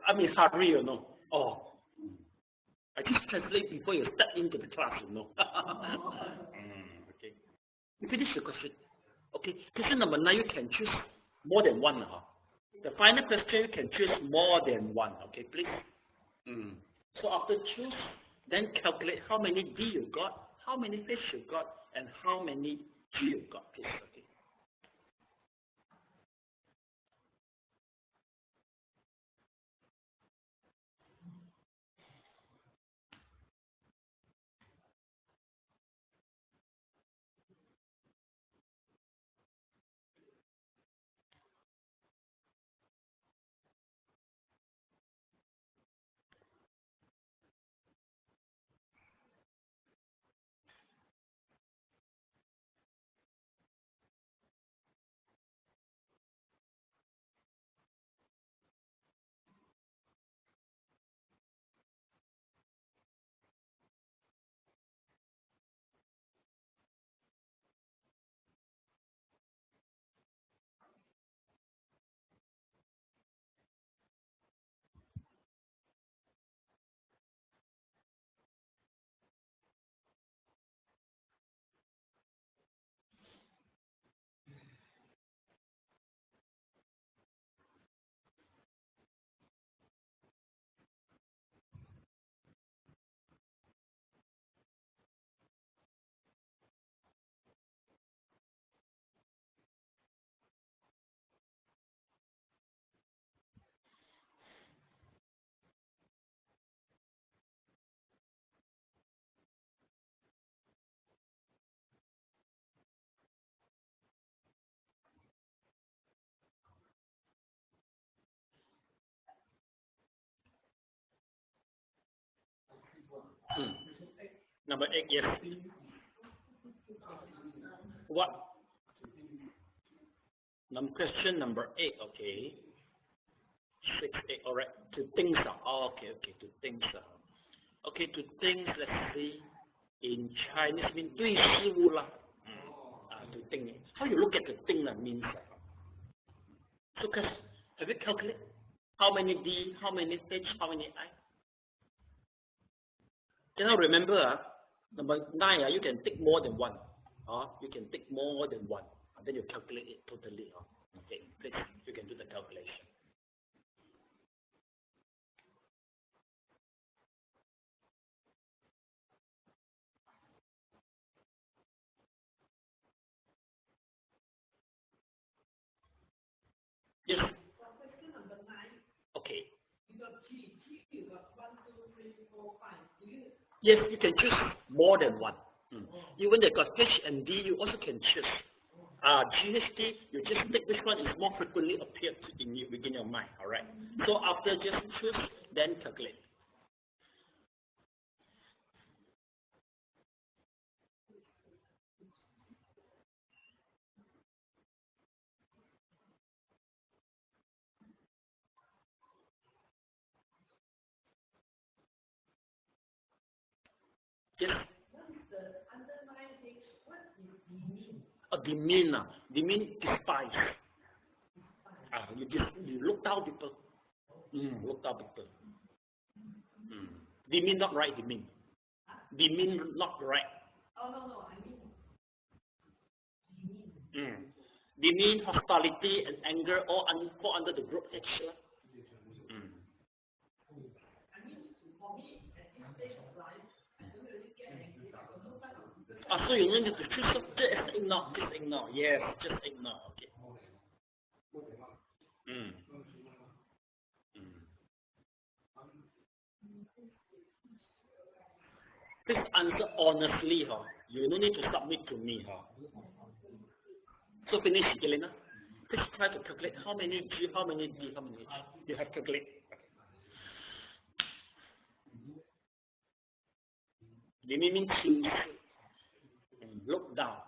I'm in hurry, you know. I just translate before you step into the class, you know. Okay. You finish the question. Okay. Question number 9, you can choose more than one. The final question, you can choose more than one. Okay, please. So after choose, then calculate how many D you got, how many fish you got, and how many G you got. Please. Okay. Number 8, yes. What? Question number 8, okay. 6, 8, all right. To things okay, to things okay, to things, let's see. In Chinese, means 对事物啦. To think. How you look at the thing means. So, have you calculated how many D, how many H, how many I? Can I remember? Number 9, you can take more than one. You can take more than one. And then you calculate it totally. Okay, please, you can do the calculation. Yes. Question number 9. Okay. You got G, you got 1, 2, 3, 4, 5. Yes, you can choose more than one. Even they got H and D, you also can choose. GHD, you just take which one is more frequently appeared within your mind. All right. So after just choose, then calculate. Yes. What is the underlying H? What is the meaning? Demean, demean despise. You look down people. Look down people. Demean not right, demean. Demean not right. Oh, no, I mean. Demean, hostility, and anger all fall under the group H. For me, at this stage of life, I don't really get angry. So you need to choose. Just ignore. Yes, just ignore. Okay. Please answer honestly, You don't need to submit to me, So finish, Elena. Please try to calculate how many G, how many D, how many H. You have to calculate. Demi means choose. Look down.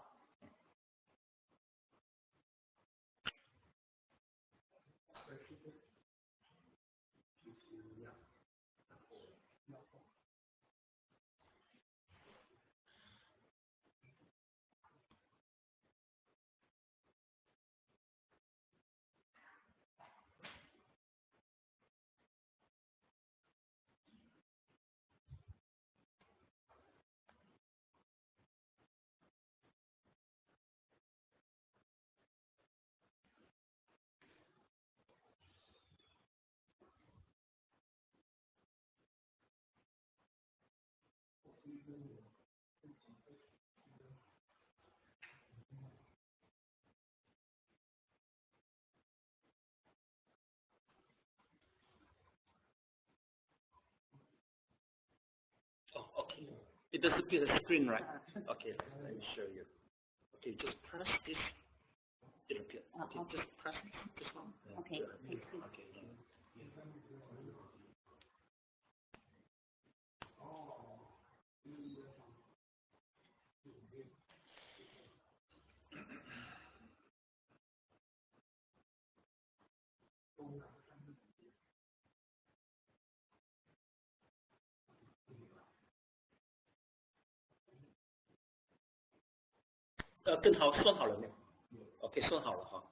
Oh, okay. It does appear the screen, right? Okay, let me show you. Okay, just press this. It appears. Okay, just press this one. Okay. Okay. OK, 算好了没有 ？OK， 算好了哈。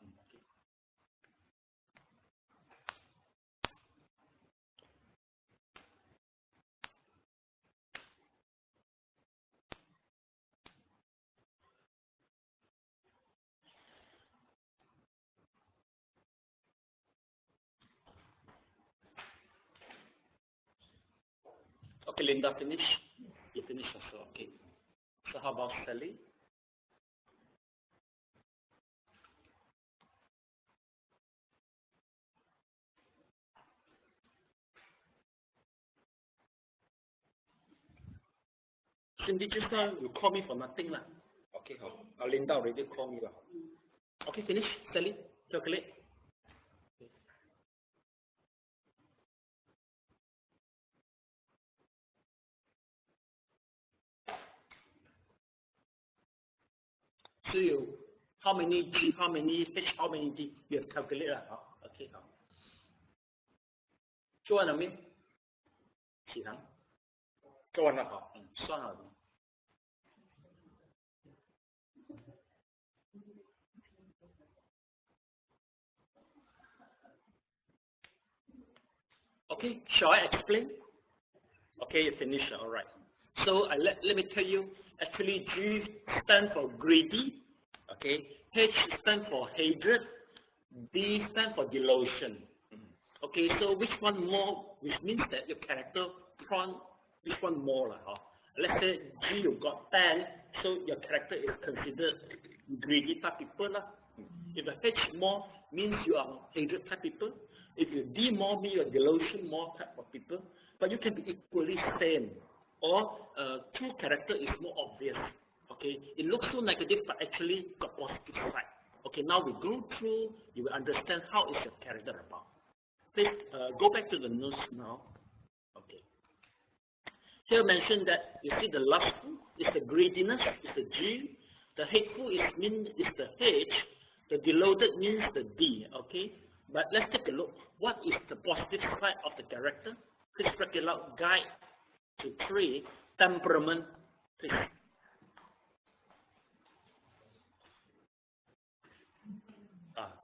Okay, Linda, finish. You finish also. Okay. So how about Sally? Cindy, just now you call me for nothing lah. Okay, Linda already called me lah. Okay, finish. Sally, calculate. So you, how many G, how many H, how many D, you have calculated lah. Okay, 做完了没？启堂。做完了好，算好了。Okay, shall I explain? Okay, you finish. All right. So let me tell you. Actually, G stands for greedy. Okay. H stands for hatred. D stands for delusion. Okay. So which one more? Which means that your character prone which one more lah? Let's say G you got 10, so your character is considered greedy type people lah. If the H more means you are hatred type people. If you D more means you're delusion more type of people. But you can be equally same. Or two character is more obvious. Okay, it looks so negative, but actually got positive side. Okay, now we go through, you will understand how is your character about. Please go back to the notes now. Okay. Here mentioned that you see the lustful is the greediness, is the G. The hateful is the H. The deluded means the D. Okay. But let's take a look. What is the positive side of the character? Please break it out. Guide to 3. Temperament. Please.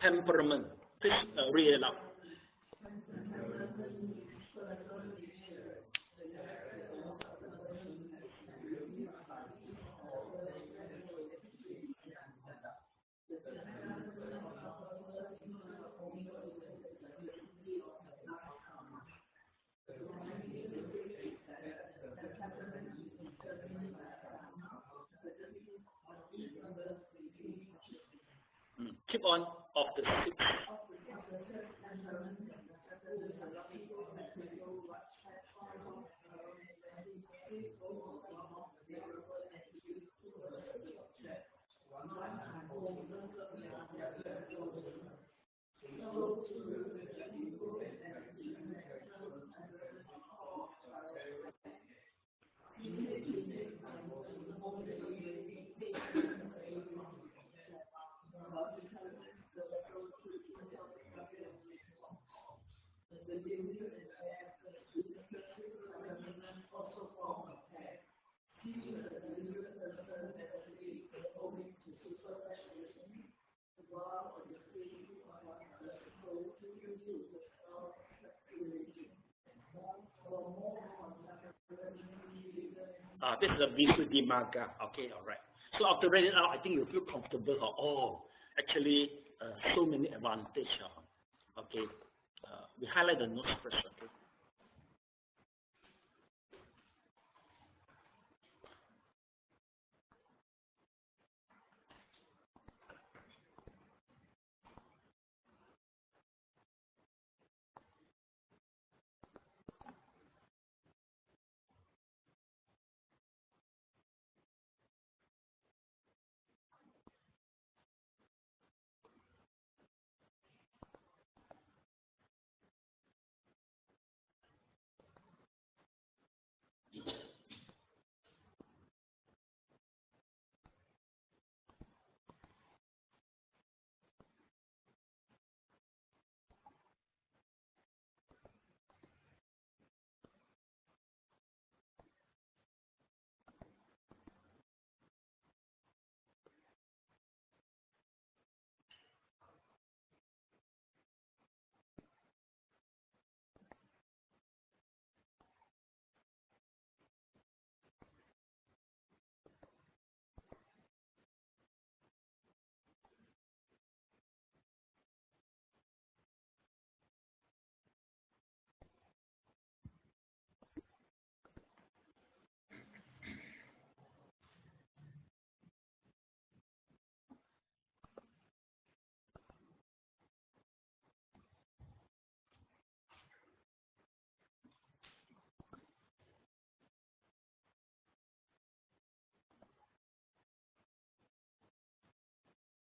temperament. Please read it out. Keep on of the 6. This is a Visuddhimagga. Okay, all right. So after reading it out, I think you feel comfortable. Oh, actually, so many advantages. Okay, we highlight the notes first. Okay.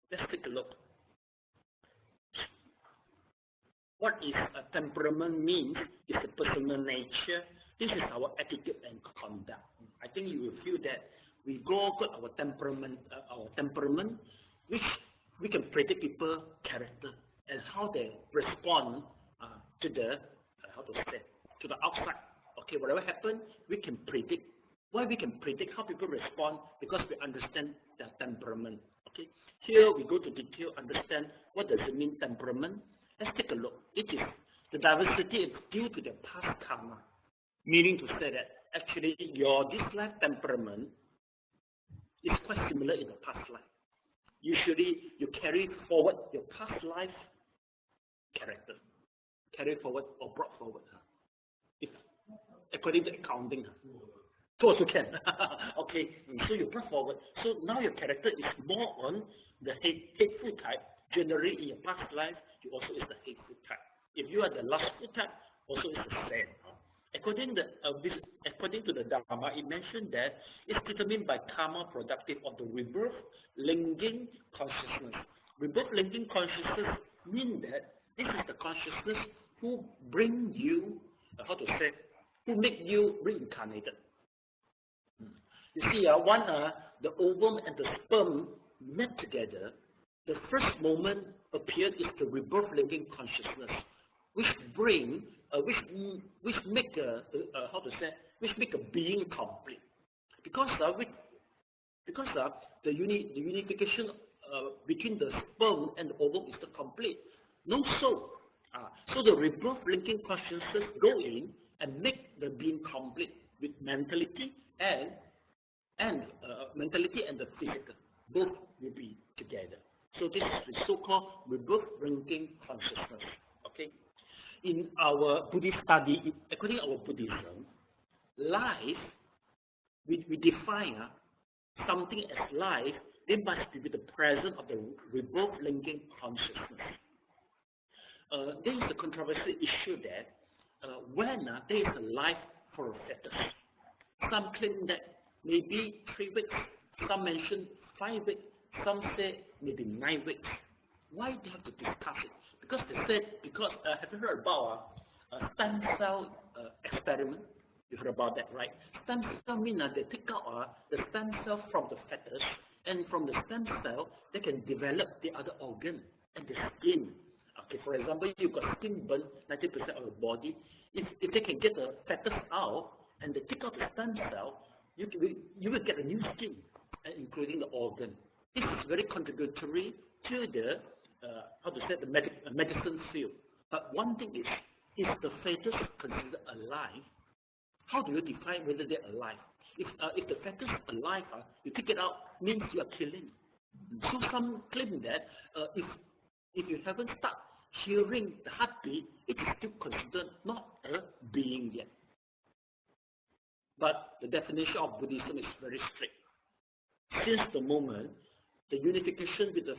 Let's take a look. What is a temperament means is a personal nature. This is our attitude and conduct. I think you will feel that we go with our temperament, which we can predict people's character and how they respond to the to the outside. Okay, whatever happens, we can predict. Why we can predict how people respond? Because we understand their temperament. Okay, here we go to detail, understand what does it mean temperament. Let's take a look. It is the diversity due to the past karma, meaning to say that actually your this life temperament is quite similar in the past life. Usually you carry forward your past life character, carry forward or brought forward. If according to accounting, so also can. Okay, so you brought forward. So now your character is more on the hateful type. Generally, in your past life, you also is the hateful type. If you are the lustful type, also is the same. According to the Dharma, it mentioned that it's determined by karma productive of the rebirth linking consciousness. Rebirth linking consciousness means that this is the consciousness who bring you, who make you reincarnated. You see, the ovum and the sperm met together. The first moment appeared is the rebirth linking consciousness, which bring, which make a being complete. Because the unification between the sperm and the ovum is the complete. No so. So the rebirth linking consciousness go in and make the being complete with mentality and the physical. Both will be together. So this is the so-called rebirth linking consciousness. Okay. In our Buddhist study, according to our Buddhism, life, we define something as life, there must be the presence of the rebirth linking consciousness. There is a controversial issue that when there is a life for a fetus, some claim that maybe 3 weeks, some mention 5 weeks, some say maybe 9 weeks. Why do you have to discuss it? Because they said, have you heard about a stem cell experiment? You heard about that, right? Stem cell means they take out the stem cell from the fetus, and from the stem cell, they can develop the other organ and the skin. Okay, for example, you've got skin burn 90% of your body. If they can get the fetus out and they take out the stem cell, you will get a new skin, including the organ. This is very contributory to the the medicine field. But one thing is the fetus considered alive? How do you define whether they're alive? If the fetus is alive, you take it out, means you are killing. So some claim that if you haven't started hearing the heartbeat, it is still considered not a being yet. But the definition of Buddhism is very strict. Since the moment the unification with the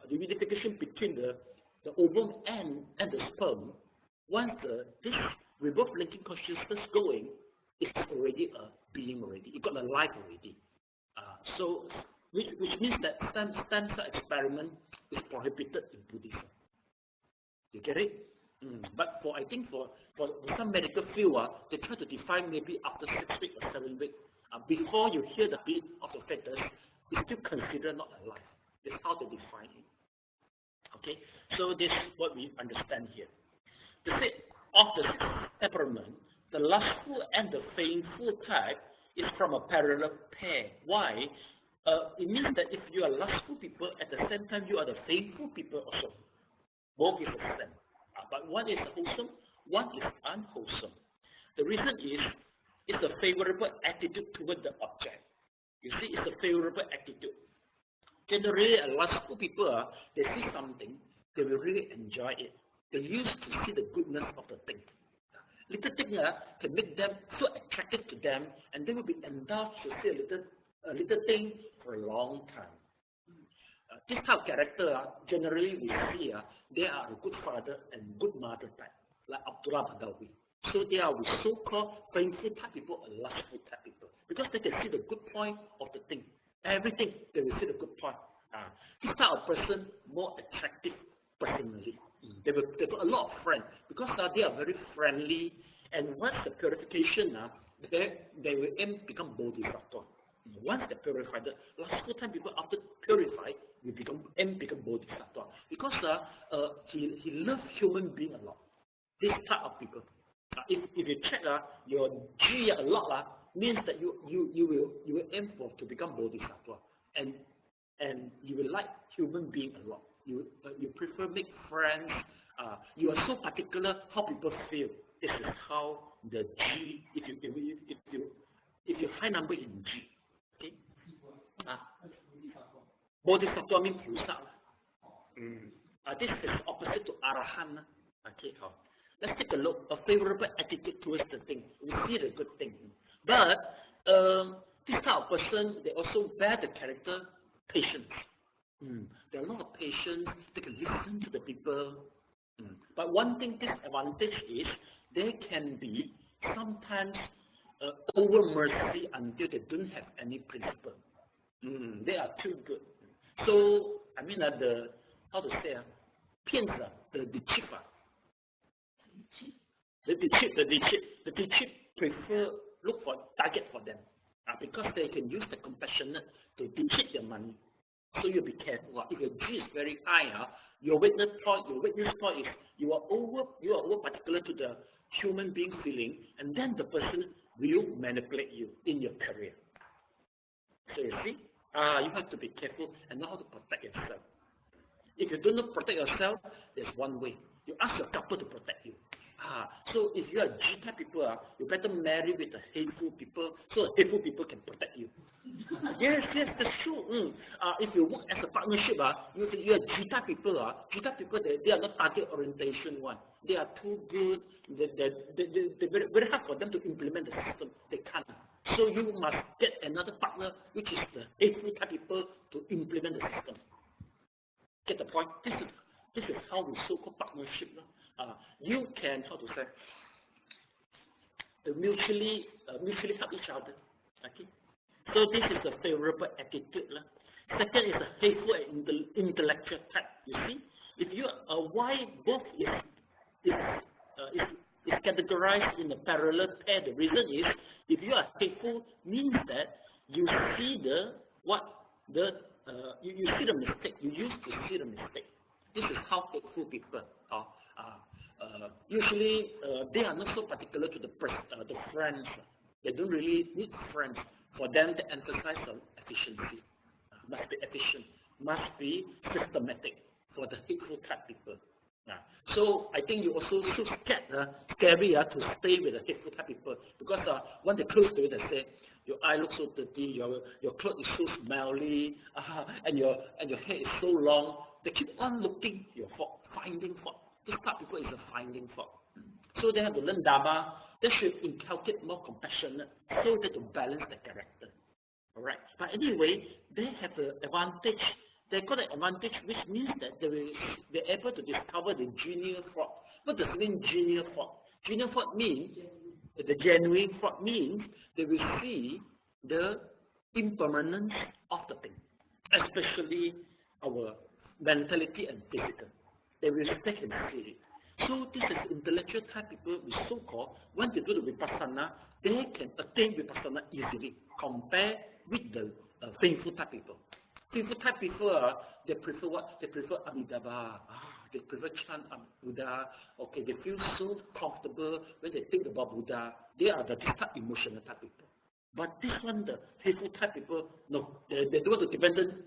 unification between the ovum and the sperm, once this rebirth linking consciousness going, it's already a being already. It got a life already. So which means that stem cell experiment is prohibited in Buddhism. You get it? But I think for some medical field, they try to define maybe after 6 weeks or 7 weeks. Before you hear the beat of the fetus, it's still considered not alive. That's how they define it. Okay? So this is what we understand here. The state of the temperament, the lustful and the faithful type is from a parallel pair. Why? It means that if you are lustful people, at the same time you are the faithful people also. Both is the same. But one is wholesome, one is unwholesome. The reason is, it's a favorable attitude toward the object. You see, it's a favorable attitude. Generally, lustful people, they see something, they will really enjoy it. They used to see the goodness of the thing. Little thing can make them so attracted to them, and they will be indulged to see a little thing for a long time. This type of character, generally we see, they are a good father and good mother type, like Abdullah Badawi. So they are with so-called faithful type people and lustful type people, because they can see the good point of the thing. Everything, they will see the good point. This type of person, more attractive personally. They got a lot of friends, because they are very friendly, and once the purification, they will aim to become bodhisattva. Once they purify, the lustful time people after purify, will become bodhisattva, because he loves human being a lot. This type of people. If you check your G a lot, means that you will aim to become bodhisattva, and you will like human being a lot. You prefer make friends. You are so particular how people feel. This is how the G. If you high number in G, okay. Bodhisattva means Pusa. This is opposite to Arahant. Okay. Let's take a look. A favorable attitude towards the thing. We see the good thing. But this type of person, they also bear the character patience. There are a lot of patience. They can listen to the people. But one thing, disadvantage is they can be sometimes over mercy until they don't have any principle. They are too good. So I mean the how to say the cheap. The cheap prefer look for target for them because they can use the compassionate to cheat their money. So you be careful. If your G is very high, your witness point is you are over particular to the human being feeling, and then the person will manipulate you in your career. So you see, You have to be careful and know how to protect yourself. If you don't know protect yourself, there's one way. You ask your couple to protect you. So if you are G-type people, you better marry with the hateful people, so the hateful people can protect you. Yes, that's true. If you work as a partnership, you are G-type people. G-type people, they are not target orientation one. They are too good. They're very hard for them to implement the system. They can't. So you must get another partner, which is the hateful type people, to implement the system. Get the point? This is how we so-called partnership. You can, how to say, mutually help each other. Okay? So this is a favorable attitude. Second is a hateful and intellectual type. You see, if you why both is categorized in a parallel pair. The reason is, if you are hateful, means that you see you see the mistake. You used to see the mistake. This is how hateful people are. Usually, they are not so particular to the friends. They don't really need friends. For them, they emphasize on efficiency. Must be efficient. Must be systematic for the hateful type people. So I think you also so scary to stay with the hateful type people, because when they close to you, they say your eye looks so dirty, your clothes is so smelly, and your hair is so long. They keep on looking your fault, finding fault. This type of people is a finding fault. So they have to learn dharma. They should inculcate more compassionate, so that to balance the character. All right. But anyway, they have the advantage. They got an advantage, which means that they're able to discover the genuine fault. What does it mean, genuine fault? Genuine fault means, the genuine fault means they will see the impermanence of the thing, especially our mentality and physical. They can see it. So this is intellectual type people, we so-called, when they do the Vipassana, they can attain Vipassana easily, compared with the painful type people. Painful type people, they prefer what? They prefer Abhidhammatasangha. They prefer chant Buddha. Okay, they feel so comfortable when they think about Buddha. They are the type emotional type people. But this one, the hateful type people, no, they don't want to depend on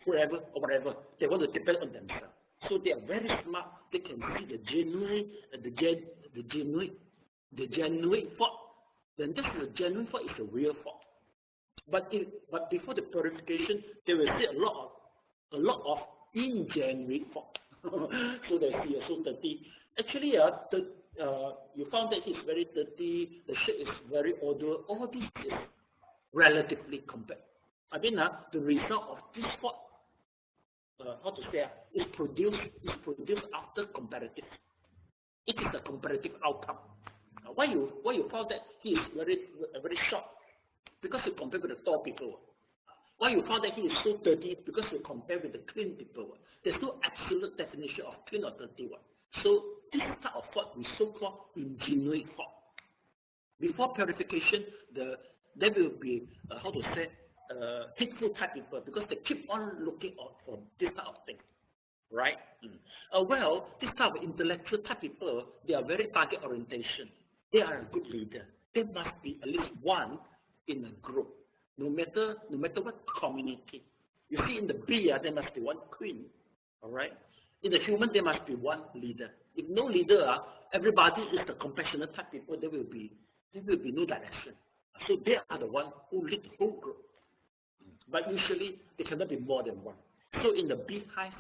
whoever or whatever. They want to depend on themselves. So they are very smart. They can see the genuine fault. Then this is the genuine fault is a real fault. But before the purification, they will see a lot of ingenuine fault. So they see so dirty. Actually, you found that he's very dirty. The shirt is very odor. All this is relatively compared. I mean, the result of this fault, how to say, is produced after comparative. It is a comparative outcome. Why you found that he is very short? Because you compare with the tall people. Why you found that he is so dirty? Because you compare with the clean people. There's no absolute definition of clean or dirty one. So this type of thought we so-called ingenuine thought. Before purification, there will be how to say, hateful type people, because they keep on looking out for this type of thing, right? Well, this type of intellectual type people, they are very target orientation. They are a good leader. There must be at least one in a group, no matter what community. You see, in the bee, there must be one queen, all right? In the human, there must be one leader. If no leader, everybody is the compassionate type people. There will be no direction. So they are the one who lead the whole group. But usually, there cannot be more than one. So in the beehive,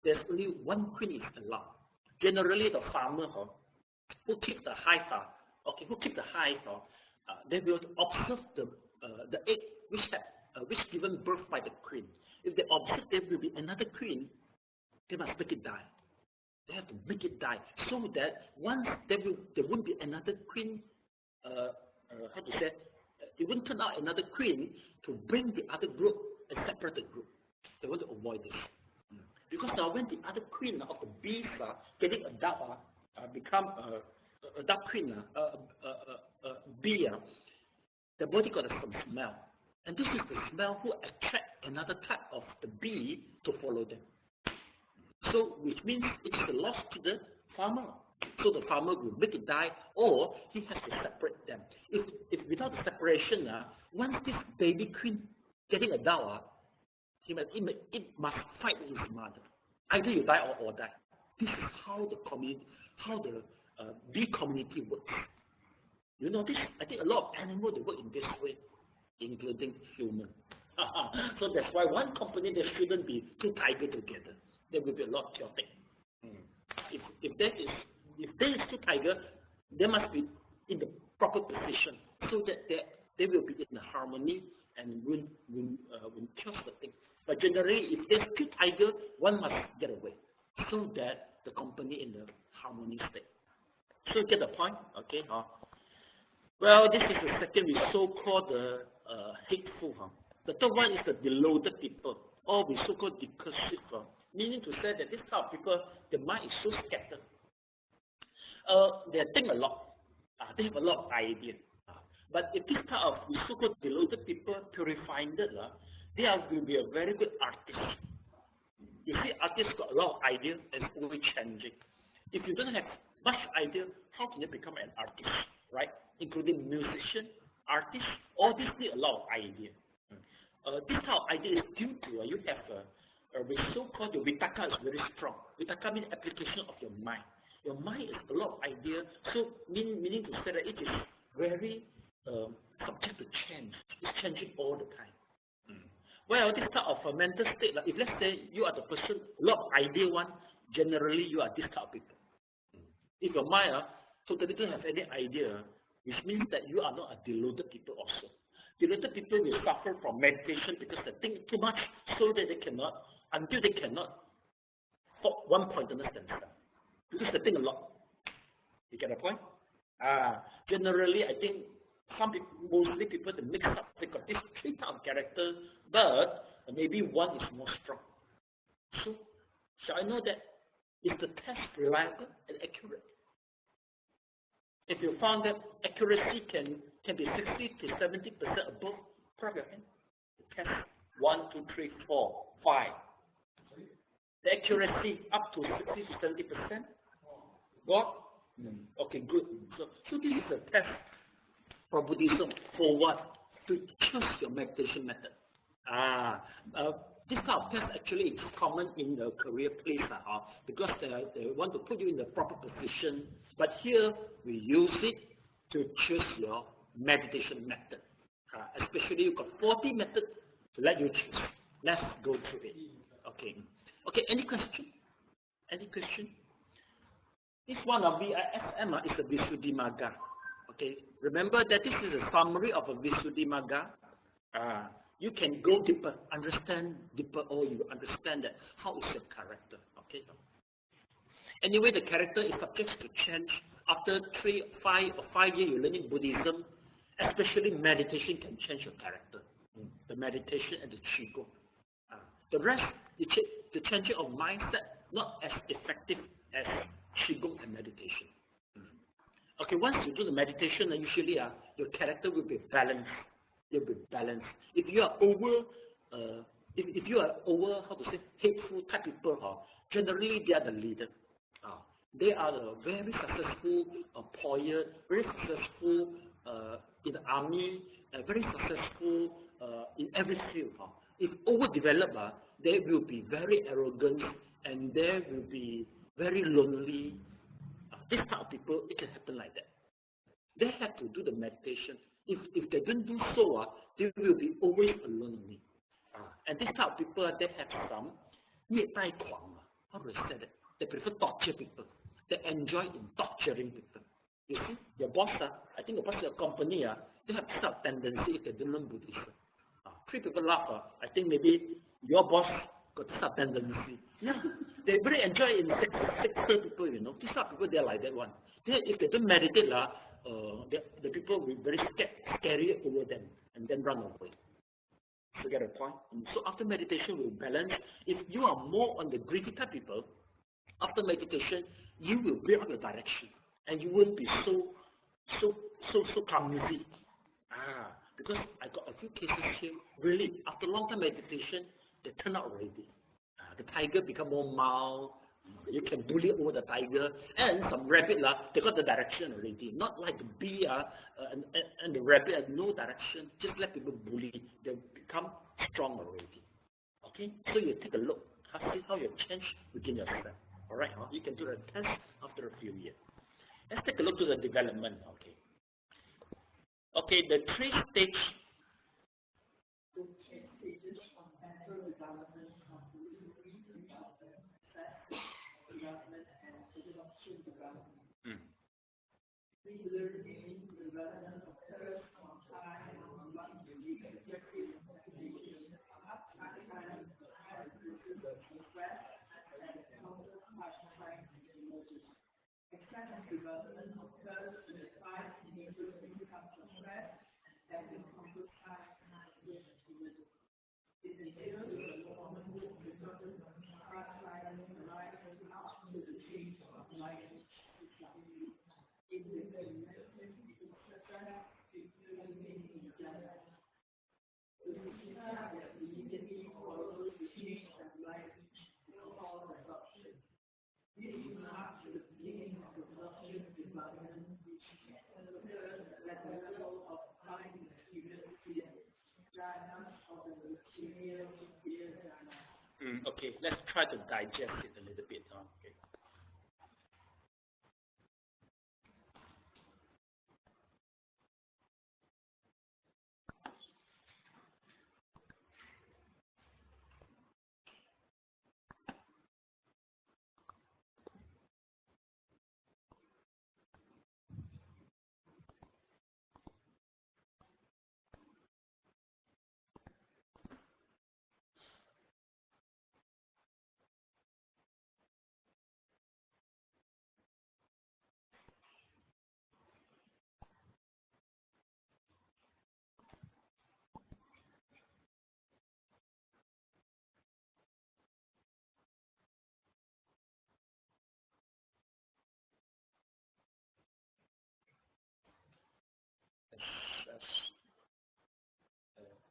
there's only one queen is allowed. Generally, the farmer who keep the hive, they will observe the egg which given birth by the queen. If they observe there will be another queen, they must make it die. They have to make it die, so that once there won't be another queen, how to say, it won't turn out another queen to bring the other group and separate the group. They want to avoid this. Because now when the other queen of the bees getting adult, become a dark queen, bee, the body got some smell. And this is the smell who attract another type of the bee to follow them. So, which means it's a loss to the farmer. So the farmer will make it die, or he has to separate them. If without the separation, once this baby queen getting adult, it must fight with his mother. Either you die or die. This is how the community, bee community works. You know this? I think a lot of animals, they work in this way, including humans. So that's why one company, there shouldn't be two tigers together. There will be a lot of chaotic. If there is two tigers, they must be in the proper position so that they will be in harmony and will cause the thing. But generally, if there's two tigers, one must get away so that the company in the harmony state. So you get the point? Okay. Well, this is the second, we so-called the hateful. The third one is the deluded people, or we so-called discursive, meaning to say that this type of people, the mind is so scattered. They think a lot. They have a lot of ideas. But if this type of so-called deluded people purified, they will be a very good artist. You see, artists got a lot of ideas and always changing. If you don't have much idea, how can you become an artist, right? Including musician, artist, all this need a lot of idea. This type of idea is due to you have a so-called your vitaka is very strong. Vitaka means application of your mind. Your mind is a lot of idea, so meaning to say that it is very subject to change. It's changing all the time. Well, this type of a mental state, like if let's say you are the person, a lot of idea one, generally you are this type of people. If your mind totally don't have any idea, which means that you are not a deluded people also. Deluded people will suffer from meditation because they think too much so that they cannot, until they cannot one-pointedness themselves. Because they think a lot. You get the point? Generally, I think mostly people, they mix up. They got these three types of characters, but maybe one is more strong. So, shall I know that is the test reliable and accurate? If you found that accuracy can be 60 to 70% above, grab your hand. The test 1, 2, 3, 4, 5. The accuracy up to 60 to 70%. Got? Okay, good. So this is a test for Buddhism. For what? To choose your meditation method. This kind of test actually is common in the career place because they want to put you in the proper position. But here we use it to choose your meditation method. Especially you've got 40 methods to let you choose. Let's go through it. Okay. Okay, any question? Any question? This one of VISM is the Visuddhimagga. Okay, remember that this is a summary of a Visuddhimagga. You can go deeper, understand deeper, or you understand that how is your character. Okay. Anyway, the character is subject to change after 3, 5, or 5 years you learning Buddhism. Especially meditation can change your character. The meditation and the qigong. The rest, the changing of mindset, not as effective as qigong and meditation. Okay, once you do the meditation, usually your character will be balanced. You'll be balanced. If you are over, how to say, hateful type people, generally they are the leader. They are the very successful poet, very successful in the army, very successful in every field. If overdeveloped, they will be very arrogant and they will be very lonely. This type of people, it can happen like that. They have to do the meditation. If they don't do so, they will be always alone. And this type of people, they have some 虐待狂. How do I say that? They prefer torture people. They enjoy in torturing people. You see, your boss, I think your boss, your company, they have some tendency if they don't learn Buddhism. 3 people laugh. I think maybe your boss got some tendency. Yeah, they very enjoy in sector people, you know. These are people, they are like that one. If they don't meditate, the people will be very scary over them and then run away. You get a point? So after meditation, we'll balance. If you are more on the greedy type people, after meditation, you will build up your direction. And you won't be so clumsy. Because I got a few cases here, really, after long time meditation, they turn out already. The tiger become more mild, You can bully over the tiger, and some rabbit they got the direction already. Not like the bee and the rabbit have no direction. Just let people bully. They become strong already. Okay, so you take a look. See how you change within yourself. All right, you can do the test after a few years. Let's take a look to the development. Okay. Okay, the 3 stages. Okay, let's try to digest it a little bit. Okay.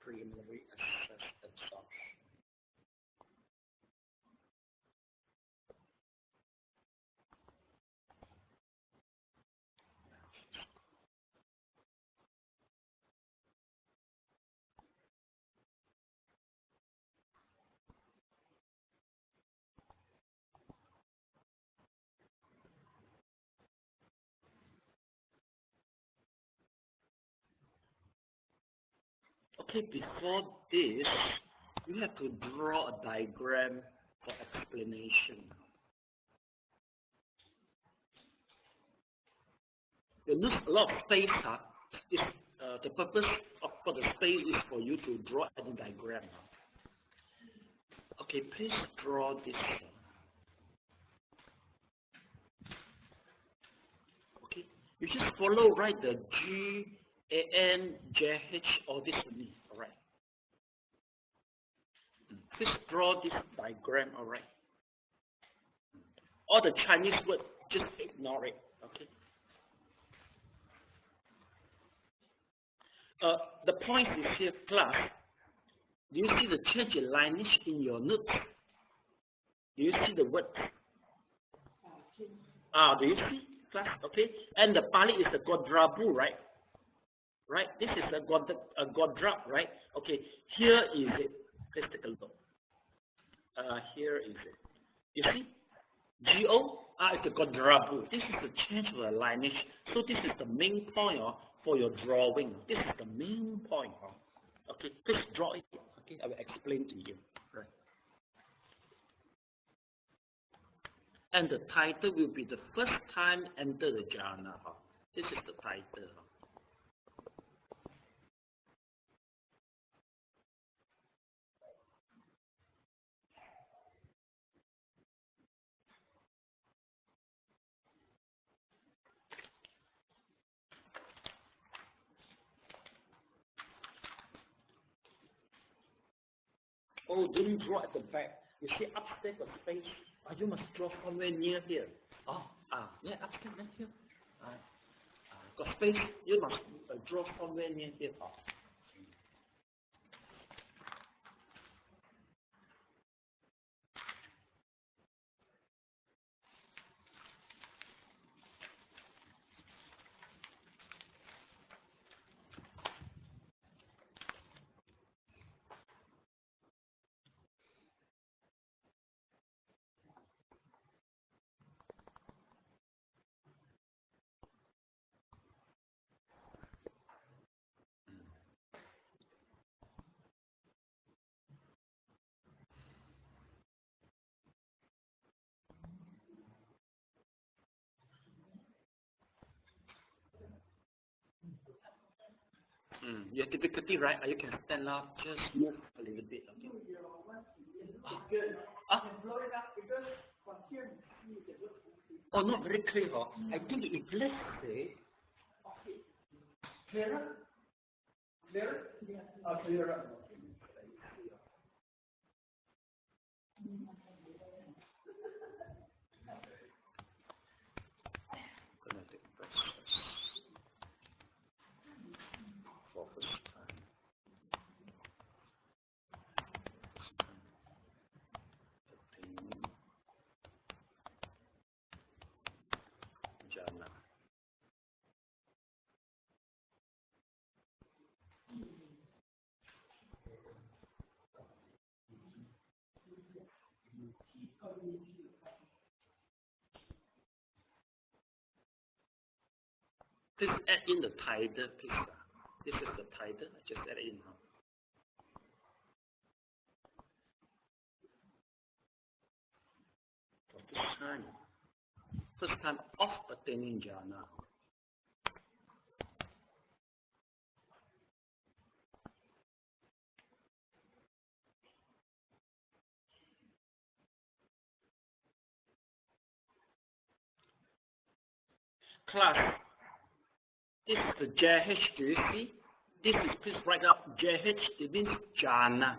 Preliminary assess absorption. Okay, before this, we have to draw a diagram for explanation. You lose a lot of space. The purpose for the space is for you to draw a diagram. Okay, please draw this. Okay, you just follow right the G, A, N, J, H, all this only. All right. Please draw this diagram. All right. All the Chinese words, just ignore it. Okay. The point is here, class. Do you see the change in lineage in your notes? Do you see the word? Do you see, class? Okay. And the Pali is the Godrabu, right? Right. This is a Godrab, right? Okay. Here is it. Let's take a look. Here is it. You see? Go is the Godrabu. This is the change of the lineage. So this is the main point for your drawing. This is the main point. Okay, please draw it. Okay, I will explain to you. Right. And the title will be the first time enter the jhana. This is the title. Oh, don't draw at the back. You see upstairs the space. You must draw somewhere near here. Yeah, upstairs, right here. Got space. You must draw somewhere near here. Your difficulty, right? You can stand up, just move a little bit. Oh, not very clear. Huh? I think if let's say, clearer? Oh, clearer. Please add in the title, please. This is the title. I just add it in. First time of attaining jhana. Class, this is the JH, do you see? This is, please write up JH, it means jhana.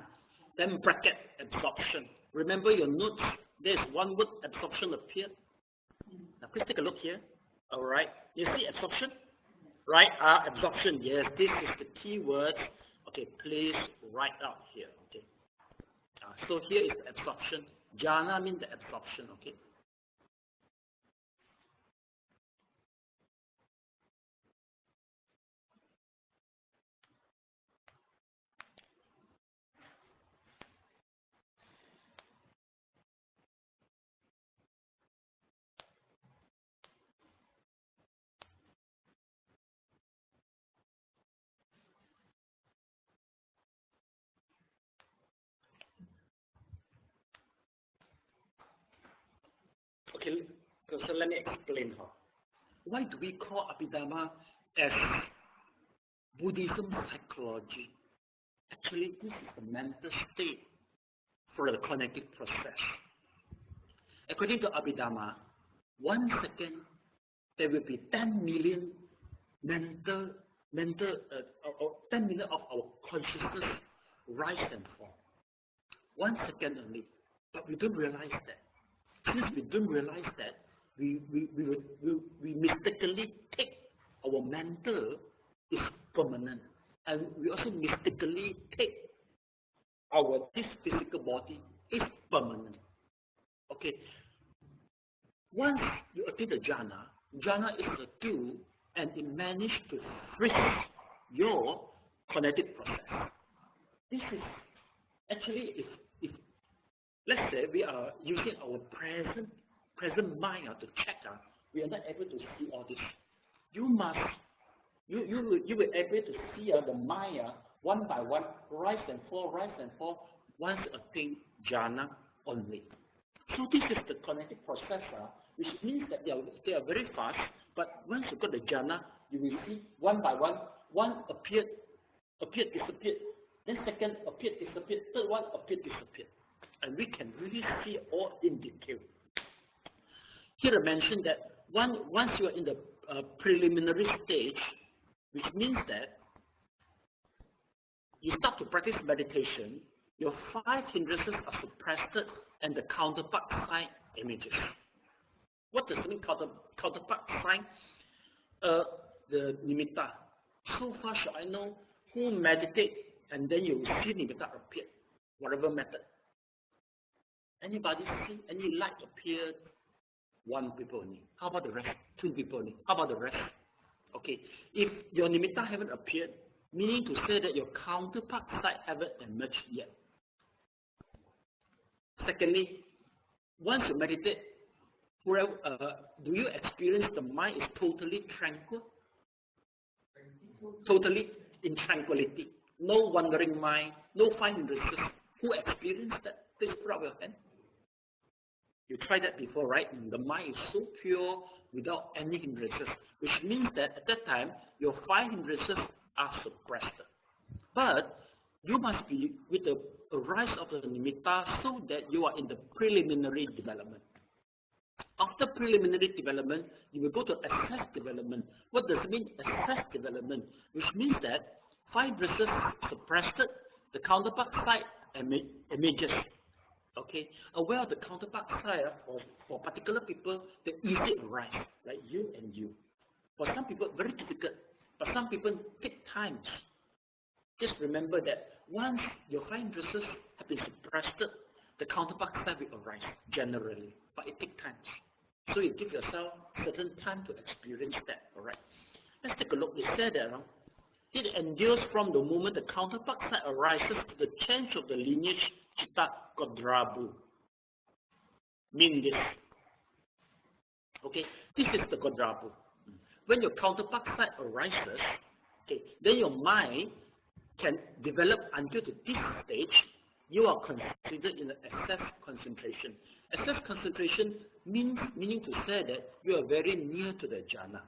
Then bracket absorption. Remember your notes, there's one word absorption appeared. Now please take a look here. Alright, you see absorption? Right, absorption, yes, this is the key word. Okay, please write out here, okay. So here is the absorption. Jhana means the absorption, okay. Okay, so let me explain how. Why do we call Abhidhamma as Buddhism psychology? Actually, this is the mental state for the cognitive process. According to Abhidhamma, 1 second there will be 10 million 10 million of our consciousness rise and fall. 1 second only, but we don't realize that. Since we don't realize that, we mistakenly take our mental is permanent, and we also mistakenly take this physical body is permanent. Okay. Once you attain the jhana is the tool, and it manages to freeze your cognitive process. This is actually if let's say we are using our present mind to check, we are not able to see all this. You will be able to see the mind one by one rise and fall once attain jhana only. So this is the cognitive process, which means that they are very fast. But once you got the jhana, you will see one by one appeared, disappeared. Then second appeared, disappeared. Third one appeared, disappeared. And we can really see all in detail. Here I mentioned that once you are in the preliminary stage, which means that you start to practice meditation, your 5 hindrances are suppressed and the counterpart sign emerges. What does it mean, counterpart sign? The nimitta. So far should I know who meditate, and then you will see nimitta appear, whatever method. Anybody see any light appeared? 1 people only. How about the rest? 2 people only. How about the rest? Okay. If your nimitta haven't appeared, meaning to say that your counterpart side haven't emerged yet. Secondly, once you meditate, do you experience the mind is totally tranquil? Totally in tranquility. No wandering mind, no 5 hindrances. Who experienced that? Please put up your hand. You tried that before, right? The mind is so pure without any hindrances, which means that at that time, your 5 hindrances are suppressed. But you must be with the rise of the nimitta so that you are in the preliminary development. After preliminary development, you will go to access development. What does it mean, access development? Which means that 5 verses suppressed, the counterpart side emerges. Okay, aware of the counterpart side for particular people, they easily arise, like you and you. For some people, very difficult, but some people take time. Just remember that once your 5 verses have been suppressed, the counterpart side will arise generally, but it takes time. So you give yourself certain time to experience that. All right. Let's take a look. It said that it endures from the moment the counterpart side arises to the change of the lineage citta kodrabu. Mean this. Okay, this is the kodrabu. When your counterpart side arises, okay, then your mind can develop until to this stage. You are considered in the access concentration. Access concentration meaning to say that you are very near to the jhana.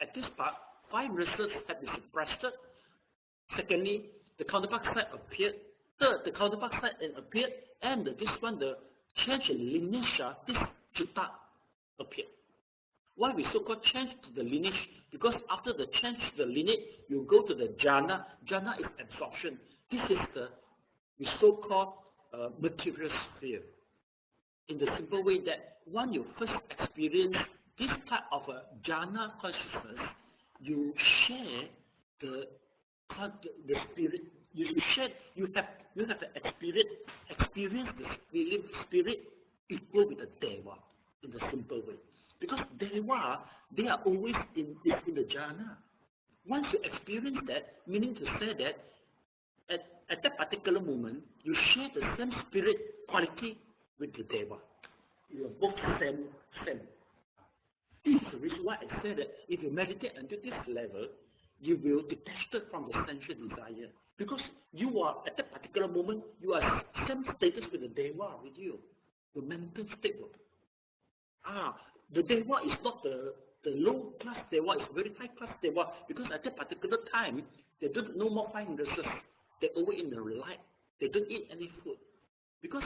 At this part, 5 verses have been suppressed. Secondly, the counterpart side appeared. Third, the counterpart side appeared, and this one, the change in lineage, this citta appeared. Why we so-called change to the lineage? Because after the change to the lineage, you go to the jhana. Jhana is absorption. This is the so-called material sphere. In the simple way that when you first experience this type of a jhana consciousness, you share the spirit. You have to experience the spirit equal with the deva in the simple way. Because deva, they are always in the jhana. Once you experience that, meaning to say that at that particular moment, you share the same spirit quality with the deva. You are both same. This is the reason why I said that if you meditate until this level, you will detach from the sensual desire. Because you are, at that particular moment, you are same status with the deva with you. The mental state. The deva is not the low class deva, it's very high class deva. Because at that particular time, they don't no more 5 verses. They're always in the light. They don't eat any food. Because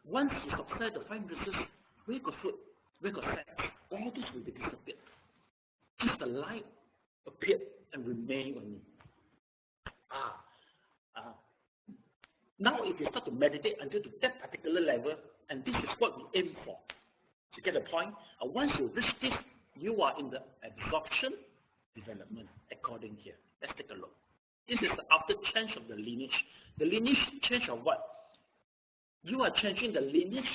once you subside the 5 verses, where got food? Where got sex? All this will be disappeared. Just the light appeared and remained on you. Now if you start to meditate until to that particular level, and this is what we aim for, to get the point, once you reach this, you are in the absorption development according here. Let's take a look. This is after change of the lineage. The lineage change of what? You are changing the lineage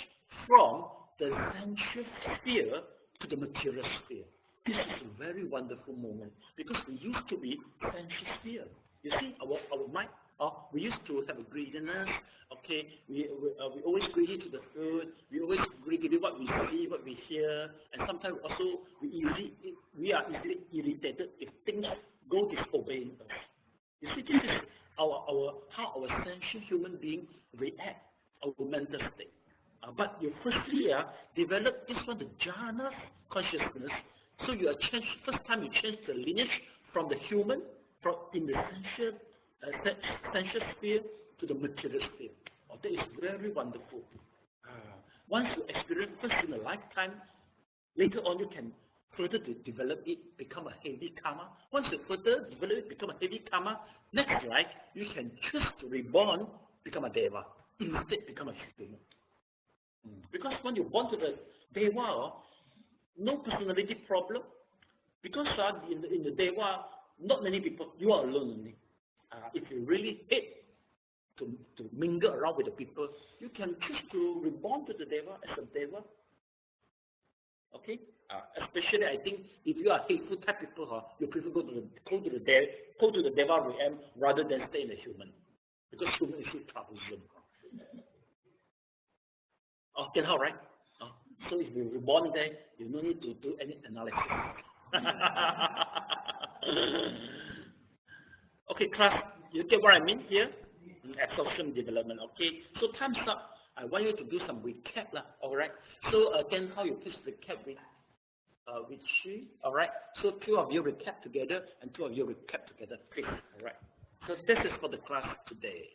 from the sensual sphere to the material sphere. This is a very wonderful moment because we used to be sensual sphere. You see, our mind, we used to have a greediness. Okay, we always greedy to the food. We always greedy to what we see, what we hear, and sometimes also we are easily irritated if things go disobeying us. You see, this is how our sensual human being react, our mental state. But you firstly develop this one, the jhana consciousness. So you are changed. First time you change the lineage from the human, from in the sensual sphere to the material sphere. That is very wonderful. Once you experience first in a lifetime, later on you can further develop it, become a heavy karma. Once you further develop it, become a heavy karma, next life you can choose to reborn, become a deva, instead become a human. Because when you're born to the deva, no personality problem. Because in the deva, not many people, you are alone only. If you really hate to mingle around with the people, you can choose to reborn to the deva as a deva. Okay? Especially, I think if you are hateful type people, you prefer go to the deva realm rather than stay in the human, because human is too troublesome. Okay, all right. So if you're reborn there, you don't need to do any analysis. Okay, class, you get what I mean here? Absorption development. Okay, so time's up. I want you to do some recap, all right? So again, how you please recap with with she. All right. So two of you recap together, and two of you recap together. Please. All right. So this is for the class today.